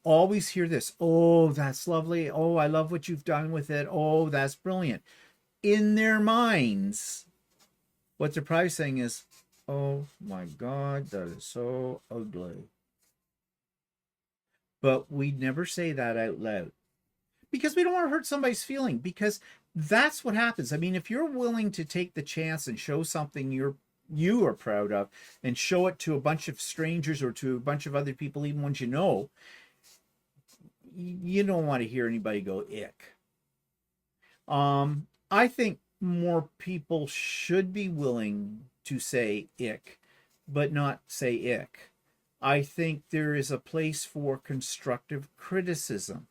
always hear this: oh, that's lovely. Oh, I love what you've done with it. Oh, that's brilliant. In their minds, what they're probably saying is, oh my God, that is so ugly. But we never say that out loud because we don't want to hurt somebody's feeling, because that's what happens. I mean, if you're willing to take the chance and show something you are proud of and show it to a bunch of strangers or to a bunch of other people, even ones you don't want to hear anybody go ick. I think more people should be willing to say ick, but not say ick. I think there is a place for constructive criticism.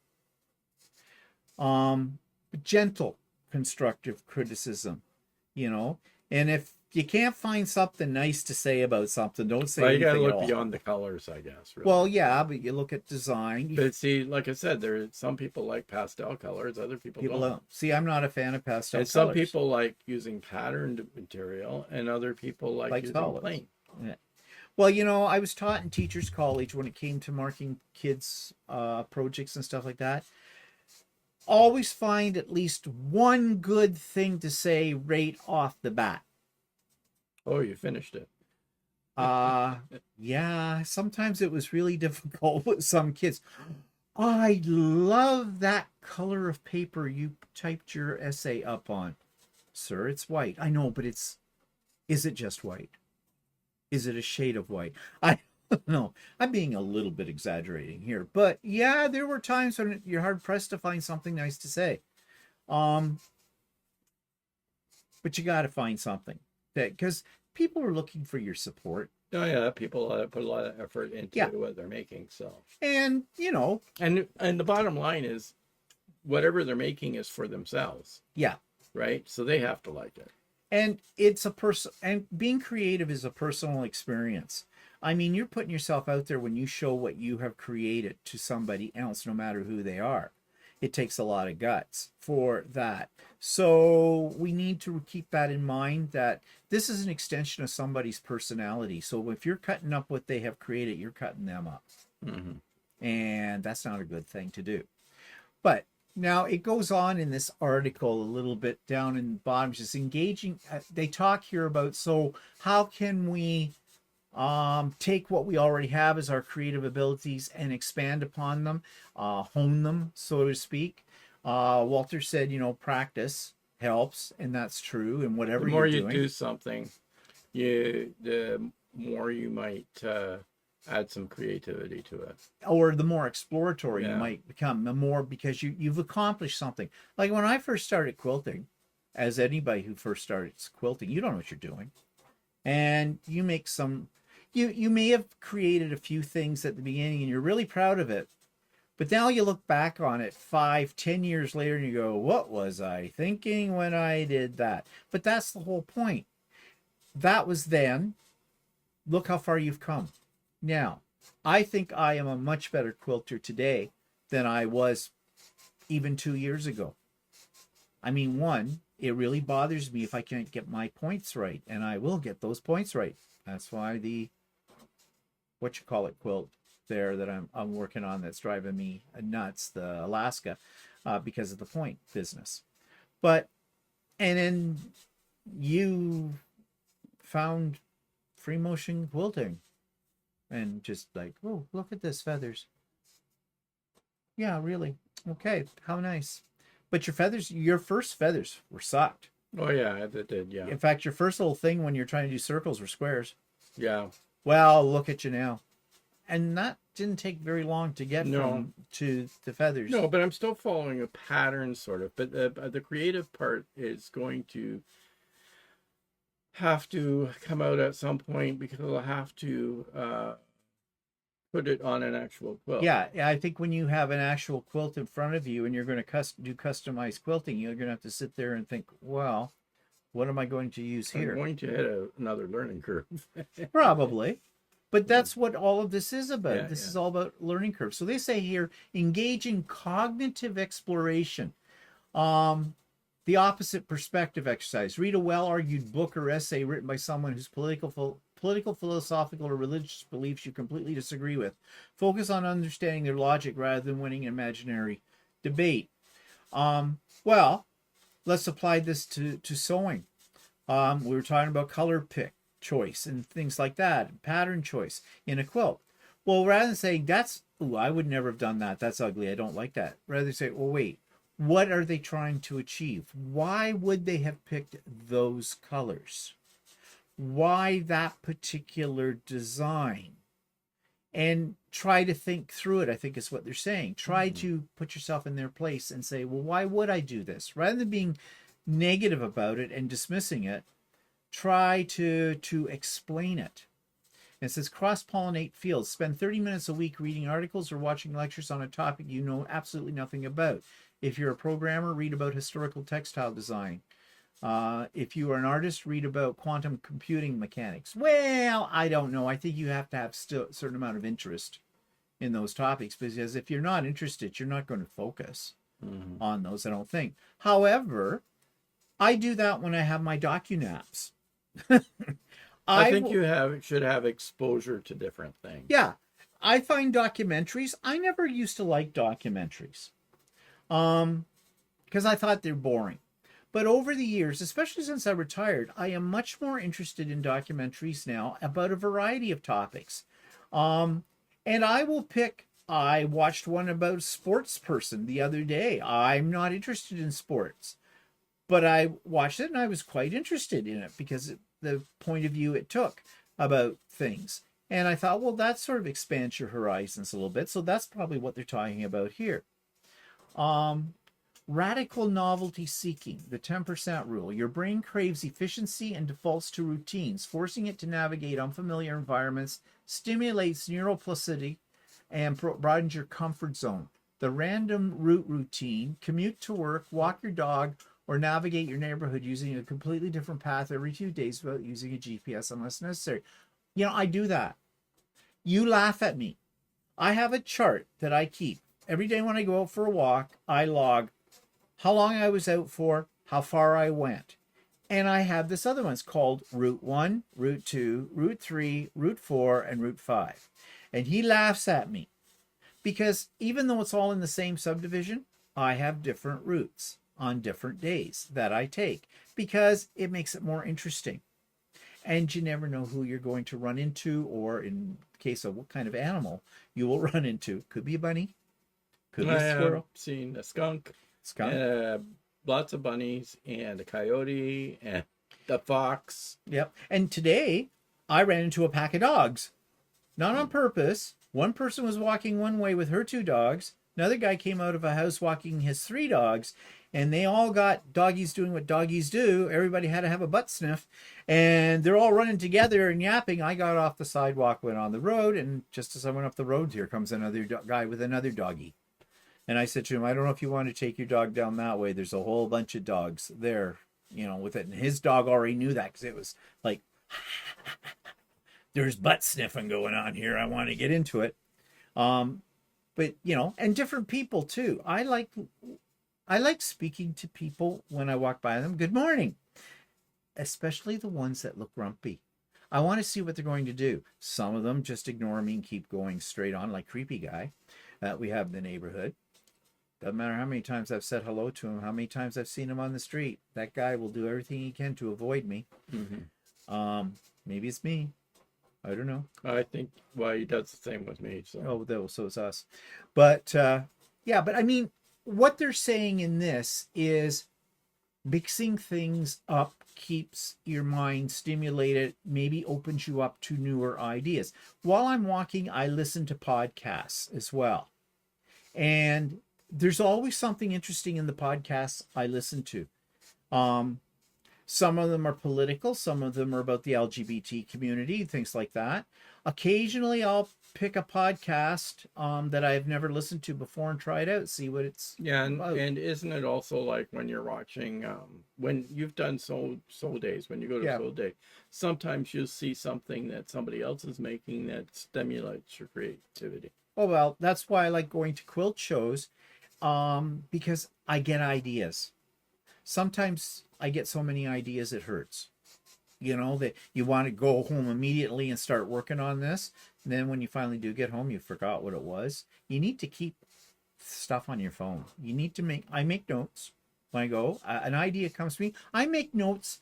Gentle constructive criticism, you know. And if you can't find something nice to say about something, don't say Well, you anything gotta at look all. beyond the colors, I guess. Really. Well, yeah, but you look at design. But see, like I said, some people like pastel colors, other people don't. See, I'm not a fan of pastel And colors. some people like using patterned material, and other people like using solids. plain. Yeah. Well, I was taught in teachers college when it came to marking kids projects and stuff like that. Always find at least one good thing to say right off the bat. Oh, you finished it. Yeah, sometimes it was really difficult with some kids. I love that color of paper you typed your essay up on. Sir, it's white. I know, but is it just white? Is it a shade of white? I don't know. I'm being a little bit exaggerating here, but yeah, there were times when you're hard pressed to find something nice to say. But you got to find something because people are looking for your support. Oh yeah, people put a lot of effort into what they're making. So, and and the bottom line is, whatever they're making is for themselves. Yeah. Right. So they have to like it. And it's a person, and being creative is a personal experience. I mean, you're putting yourself out there when you show what you have created to somebody else, no matter who they are. It takes a lot of guts for that. So we need to keep that in mind, that this is an extension of somebody's personality. So if you're cutting up what they have created, you're cutting them up. Mm-hmm. And that's not a good thing to do. But now it goes on in this article a little bit down in the bottom, just engaging. They talk here about, so how can we take what we already have as our creative abilities and expand upon them, hone them, so to speak. Walter said, practice helps, and that's true. And whatever the more you're you doing, do something, the more you might add some creativity to it, or the more exploratory you might become, the more, because you've accomplished something. Like when I first started quilting, as anybody who first starts quilting, you don't know what you're doing, and you make some. You may have created a few things at the beginning and you're really proud of it, but now you look back on it 5-10 years later and you go, what was I thinking when I did that? But that's the whole point. That was then. Look how far you've come. Now, I think I am a much better quilter today than I was even 2 years ago. I mean, one, it really bothers me if I can't get my points right, and I will get those points right. That's why the quilt there that I'm working on, that's driving me nuts, the Alaska, because of the point business. But, and then you found free motion quilting and just like, oh, look at this, feathers. Yeah, really. Okay, how nice. But your first feathers were sucked. Oh yeah, it did. Yeah. In fact, your first little thing when you're trying to do circles were squares. Yeah. Well, look at you now. And that didn't take very long to get to the feathers. No, but I'm still following a pattern, sort of. But the creative part is going to have to come out at some point, because I'll have to put it on an actual quilt. Yeah, I think when you have an actual quilt in front of you and you're going to do customized quilting, you're going to have to sit there and think, well, what am I going to use I'm here? going to hit another learning curve. Probably. But that's what all of this is about. Yeah, This yeah. is all about learning curves. So they say here, engage in cognitive exploration. The opposite perspective exercise. Read a well-argued book or essay written by someone whose political, philosophical, or religious beliefs you completely disagree with. Focus on understanding their logic rather than winning an imaginary debate. Well, let's apply this to sewing. We were talking about color pick choice and things like that, pattern choice in a quilt. Well, rather than saying that's, ooh, I would never have done that, that's ugly, I don't like that. Rather say, well, wait, what are they trying to achieve? Why would they have picked those colors? Why that particular design? And try to think through it, I think is what they're saying. Try to put yourself in their place and say, well, why would I do this? Rather than being negative about it and dismissing it, try to explain it. And it says cross-pollinate fields. Spend 30 minutes a week reading articles or watching lectures on a topic you know absolutely nothing about. If you're a programmer, read about historical textile design. If you are an artist, read about quantum computing mechanics. Well, I don't know. I think you have to have still a certain amount of interest in those topics, because if you're not interested, you're not going to focus on those, I don't think. However, I do that when I have my docu-naps. I think you should have exposure to different things. Yeah. I find documentaries, I never used to like documentaries. Because I thought they're boring. But over the years, especially since I retired, I am much more interested in documentaries now about a variety of topics. And I will pick, I watched one about a sports person the other day. I'm not interested in sports, but I watched it and I was quite interested in it because the point of view it took about things. And I thought, well, that sort of expands your horizons a little bit. So that's probably what they're talking about here. Radical novelty seeking, the 10% rule. Your brain craves efficiency and defaults to routines, forcing it to navigate unfamiliar environments, stimulates neuroplasticity, and broadens your comfort zone. The random route routine, commute to work, walk your dog, or navigate your neighborhood using a completely different path every 2 days without using a GPS unless necessary. You know, I do that. You laugh at me. I have a chart that I keep. Every day when I go out for a walk, I log how long I was out for, how far I went. And I have this other one. It's called Route 1, Route 2, Route 3, Route 4, and Route 5. And he laughs at me because even though it's all in the same subdivision, I have different routes on different days that I take because it makes it more interesting. And you never know who you're going to run into, or in case of what kind of animal you will run into. Could be a bunny, could be a squirrel. I've seen a skunk, Skunk. lots of bunnies, and a coyote, and the fox. Yep. And today I ran into a pack of dogs, not on purpose. One person was walking one way with her 2 dogs. Another guy came out of a house walking his 3 dogs, and they all got doggies doing what doggies do. Everybody had to have a butt sniff, and they're all running together and yapping. I got off the sidewalk, went on the road, and just as I went up the road, here comes another guy with another doggie. And I said to him, I don't know if you want to take your dog down that way. There's a whole bunch of dogs there, you know, with it. And his dog already knew that because it was like, there's butt sniffing going on here. I want to get into it. But, you know, and different people too. I like speaking to people when I walk by them. Good morning. Especially the ones that look grumpy. I want to see what they're going to do. Some of them just ignore me and keep going straight on, like creepy guy that we have in the neighborhood. Doesn't matter how many times I've said hello to him, how many times I've seen him on the street. That guy will do everything he can to avoid me. Maybe it's me. I don't know. I think, well, he does the same with me. So. Oh, so is us. But yeah, but I mean, what they're saying in this is mixing things up keeps your mind stimulated, maybe opens you up to newer ideas. While I'm walking, I listen to podcasts as well. And there's always something interesting in the podcasts I listen to. Some of them are political, some of them are about the LGBT community, things like that. Occasionally I'll pick a podcast that I've never listened to before and try it out, see what it's Yeah, about. and isn't it also like when you're watching, when you've done soul days, when you go to Yeah. soul day, sometimes you'll see something that somebody else is making that stimulates your creativity. Oh well, that's why I like going to quilt shows, because I get ideas. Sometimes I get so many ideas it hurts. That you want to go home immediately and start working on this. And then when you finally do get home, you forgot what it was. You need to keep stuff on your phone. You need to I make notes when I go. An idea comes to me. I make notes.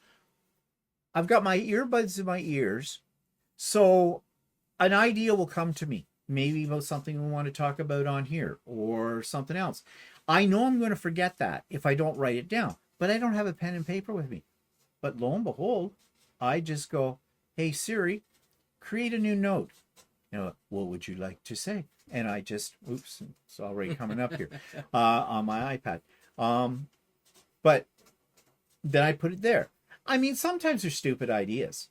I've got my earbuds in my ears. So an idea will come to me. Maybe about something we want to talk about on here or something else. I know I'm going to forget that if I don't write it down, but I don't have a pen and paper with me. But lo and behold, I just go, hey Siri, create a new note. What would you like to say? And I just, oops, it's already coming up here on my iPad. But then I put it there. I mean, sometimes they're stupid ideas,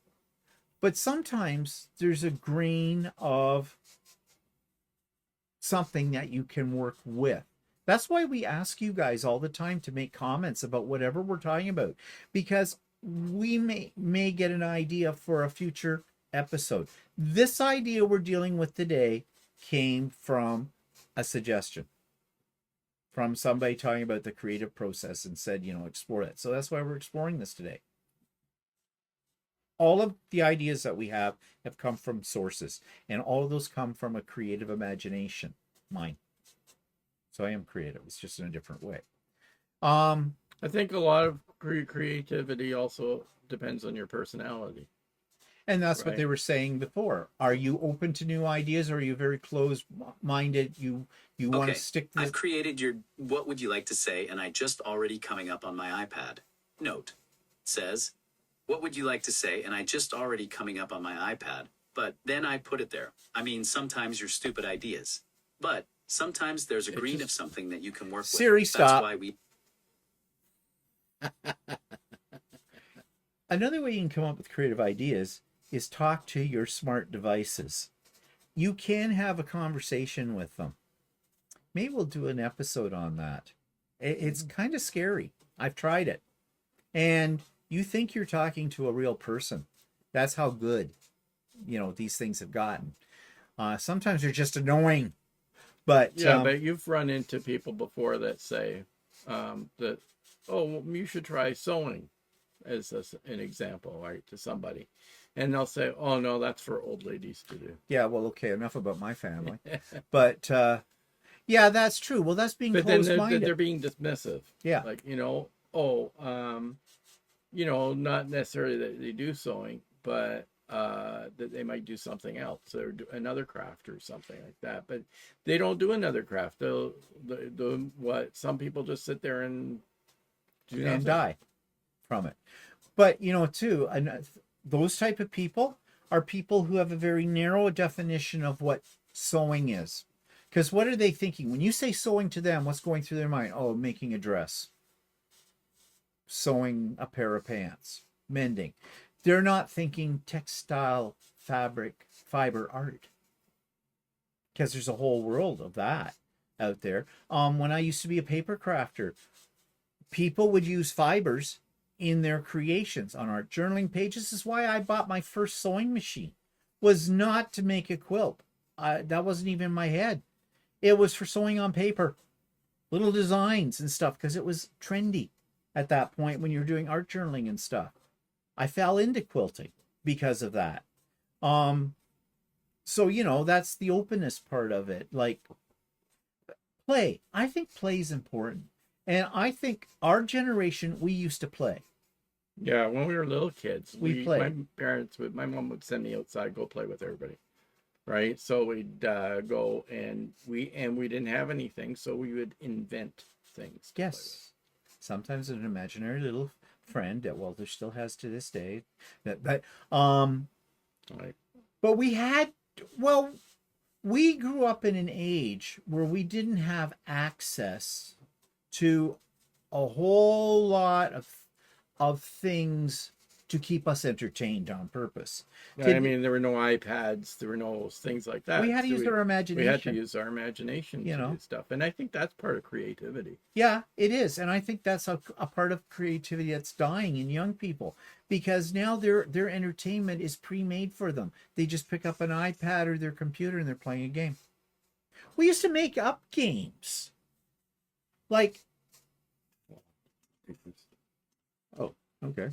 but sometimes there's a grain of something that you can work with. That's why we ask you guys all the time to make comments about whatever we're talking about, because we may get an idea for a future episode. This idea we're dealing with today came from a suggestion from somebody talking about the creative process and said, explore it. So that's why we're exploring this today. All of the ideas that we have come from sources, and all of those come from a creative imagination, mine. So I am creative. It's just in a different way. I think a lot of creativity also depends on your personality. And that's what they were saying before. Are you open to new ideas, or are you very closed-minded? You want to stick to I've created your what would you like to say, and I just already coming up on my iPad. Note. Says, what would you like to say, and I just already coming up on my iPad. But then I put it there. I mean, sometimes you're stupid ideas. But sometimes there's a grain of something that you can work with. Siri, stop. That's why we... Another way you can come up with creative ideas is talk to your smart devices. You can have a conversation with them. Maybe we'll do an episode on that. It's kind of scary. I've tried it. And you think you're talking to a real person. That's how good, these things have gotten. Sometimes they're just annoying. But yeah, but you've run into people before that say that, oh, you should try sewing as an example, right, to somebody. And they'll say, oh, no, that's for old ladies to do. Yeah, well, okay, enough about my family. But, yeah, that's true. Well, that's being closed-minded. They're being dismissive. Yeah. Like, not necessarily that they do sewing, but that they might do something else or do another craft or something like that. But they don't do another craft. They'll what some people just sit there and do nothing. And die from it. But too, those type of people are people who have a very narrow definition of what sewing is. Because what are they thinking? When you say sewing to them, what's going through their mind? Oh, making a dress, sewing a pair of pants, mending. They're not thinking textile, fabric, fiber art. Because there's a whole world of that out there. When I used to be a paper crafter, people would use fibers in their creations on art journaling pages. This is why I bought my first sewing machine. Was not to make a quilt. That wasn't even in my head. It was for sewing on paper, little designs and stuff, because it was trendy at that point when you're doing art journaling and stuff. I fell into quilting because of that. So that's the openness part of it. Like play. I think play is important. And I think our generation, we used to play. Yeah, when we were little kids, we played. My mom would send me outside, go play with everybody, right? So we'd go and we didn't have anything, so we would invent things. Yes, sometimes an imaginary little friend that Walter still has to this day. Right. But we grew up in an age where we didn't have access to a whole lot of things to keep us entertained on purpose. I mean, there were no iPads, there were no things like that. We had to use our imagination. We had to use our imagination You to know? do stuff. And I think that's part of creativity. Yeah, it is. And I think that's a part of creativity that's dying in young people, because now their entertainment is pre-made for them. They just pick up an iPad or their computer and they're playing a game. We used to make up games. Like, oh, okay.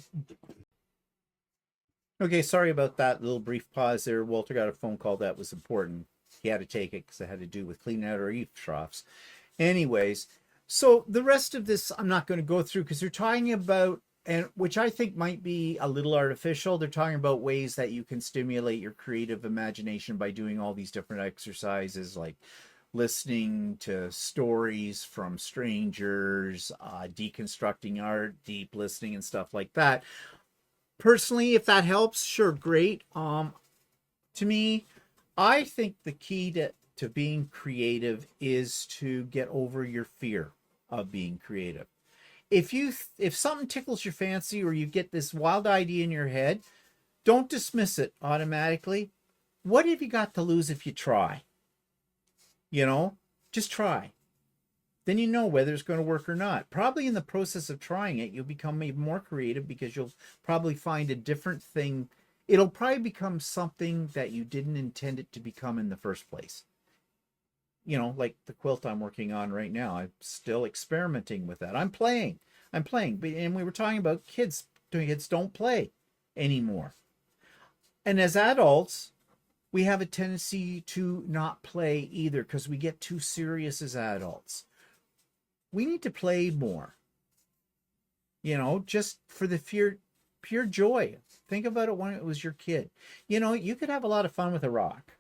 Okay, sorry about that little brief pause there. Walter got a phone call that was important. He had to take it because it had to do with cleaning out our eave troughs. Anyways, so the rest of this I'm not going to go through because they're talking about, and which I think might be a little artificial. They're talking about ways that you can stimulate your creative imagination by doing all these different exercises, like listening to stories from strangers, deconstructing art, deep listening, and stuff like that. Personally, if that helps, sure, great. To me, I think the key to being creative is to get over your fear of being creative. If something tickles your fancy or you get this wild idea in your head, don't dismiss it automatically. What have you got to lose if you try? You know, just try. Then you know whether it's going to work or not. Probably in the process of trying it, you'll become even more creative because you'll probably find a different thing. It'll probably become something that you didn't intend it to become in the first place. You know, like the quilt I'm working on right now. I'm still experimenting with that. I'm playing. And we were talking about kids don't play anymore. And as adults, we have a tendency to not play either because we get too serious as adults. We need to play more, you know, just for the pure joy. Think about it when it was your kid. You know, you could have a lot of fun with a rock.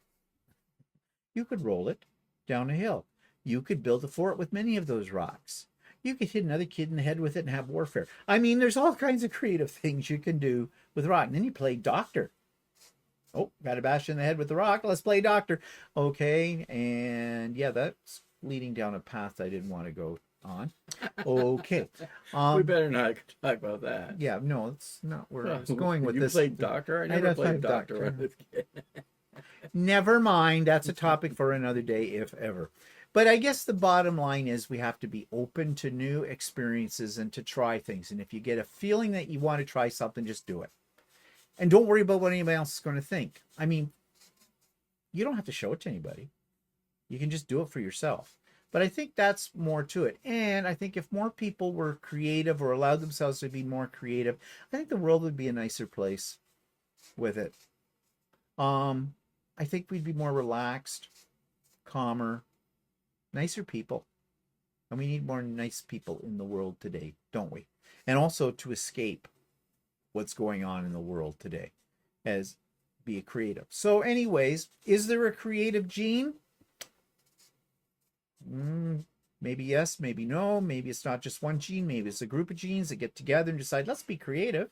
You could roll it down a hill. You could build a fort with many of those rocks. You could hit another kid in the head with it and have warfare. I mean, there's all kinds of creative things you can do with rock. And then you play doctor. Oh, got a bash in the head with the rock. Let's play doctor. Okay, and yeah, that's leading down a path I didn't want to go on. Okay. We better not talk about that. Yeah, no, it's not where I was going with you this. You played doctor? I never played doctor when I was a kid. Never mind. That's a topic for another day, if ever. But I guess the bottom line is we have to be open to new experiences and to try things. And if you get a feeling that you want to try something, just do it. And don't worry about what anybody else is going to think. I mean, you don't have to show it to anybody. You can just do it for yourself. But I think that's more to it. And I think if more people were creative or allowed themselves to be more creative, I think the world would be a nicer place with it. I think we'd be more relaxed, calmer, nicer people. And we need more nice people in the world today, don't we? And also to escape what's going on in the world today, as be a creative. So anyways, is there a creative gene? Maybe yes, maybe no. Maybe it's not just one gene. Maybe it's a group of genes that get together and decide, let's be creative.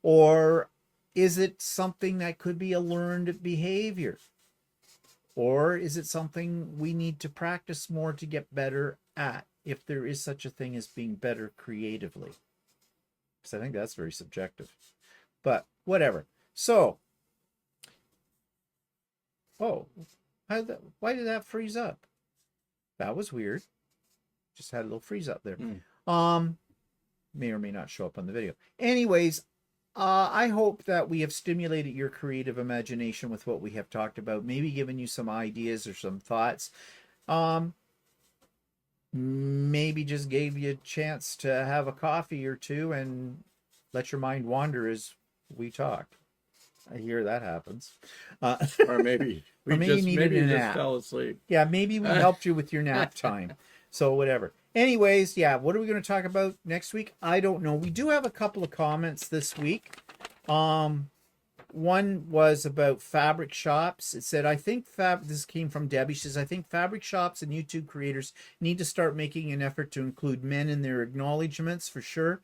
Or is it something that could be a learned behavior? Or is it something we need to practice more to get better at, if there is such a thing as being better creatively? Because I think that's very subjective. But whatever. So, oh, why did that freeze up? That was weird. Just had a little freeze up there. May or may not show up on the video. Anyways, I hope that we have stimulated your creative imagination with what we have talked about. Maybe given you some ideas or some thoughts. Maybe just gave you a chance to have a coffee or two and let your mind wander as we talk. I hear that happens. Or maybe or maybe you needed a nap. Fell asleep. Yeah, maybe we helped you with your nap time. So whatever. Anyways, yeah, what are we going to talk about next week? I don't know. We do have a couple of comments this week. One was about fabric shops. It said, I think this came from Debbie. She says, I think fabric shops and YouTube creators need to start making an effort to include men in their acknowledgements for sure.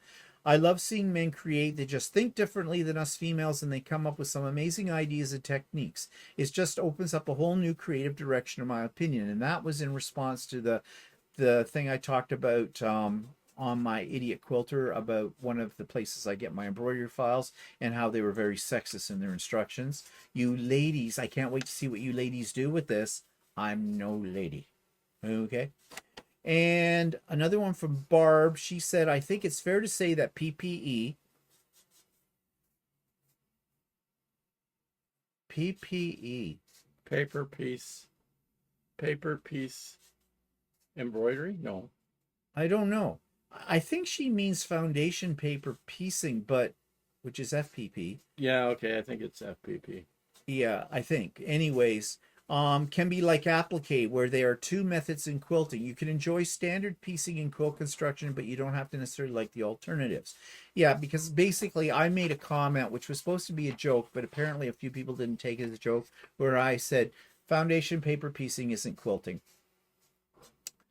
I love seeing men create. They just think differently than us females, and they come up with some amazing ideas and techniques. It just opens up a whole new creative direction, in my opinion. And that was in response to the thing I talked about on my idiot quilter about one of the places I get my embroidery files and how they were very sexist in their instructions. You ladies, I can't wait to see what you ladies do with this. I'm no lady. Okay. And another one from Barb. She said, I think it's fair to say that PPE Paper piece embroidery? No. I don't know. I think she means foundation paper piecing, but which is FPP. Yeah, okay, I think it's FPP. Yeah, I think. Anyways, can be like applique, where there are two methods in quilting. You can enjoy standard piecing in quilt construction, but you don't have to necessarily like the alternatives. Yeah, because basically I made a comment which was supposed to be a joke, but apparently a few people didn't take it as a joke, where I said foundation paper piecing isn't quilting.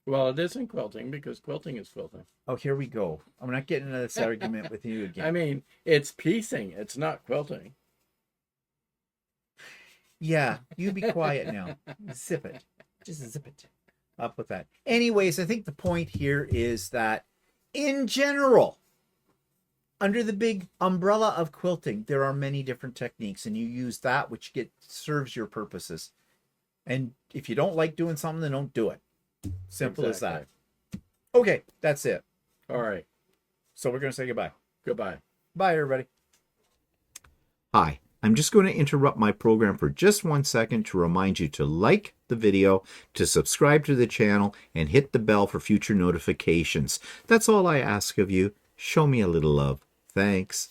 Well, it isn't quilting because quilting is quilting. Oh, here we go. I'm not getting into this argument with you again. I mean, it's piecing. It's not quilting. Yeah, you be quiet now. Zip it. Just zip it. Up with that. Anyways, I think the point here is that in general, under the big umbrella of quilting, there are many different techniques, and you use that which serves your purposes. And if you don't like doing something, then don't do it. Simple as that. Okay, that's it. All right. So we're going to say goodbye. Goodbye. Bye, everybody. Hi. I'm just going to interrupt my program for just 1 second to remind you to like the video, to subscribe to the channel, and hit the bell for future notifications. That's all I ask of you. Show me a little love. Thanks.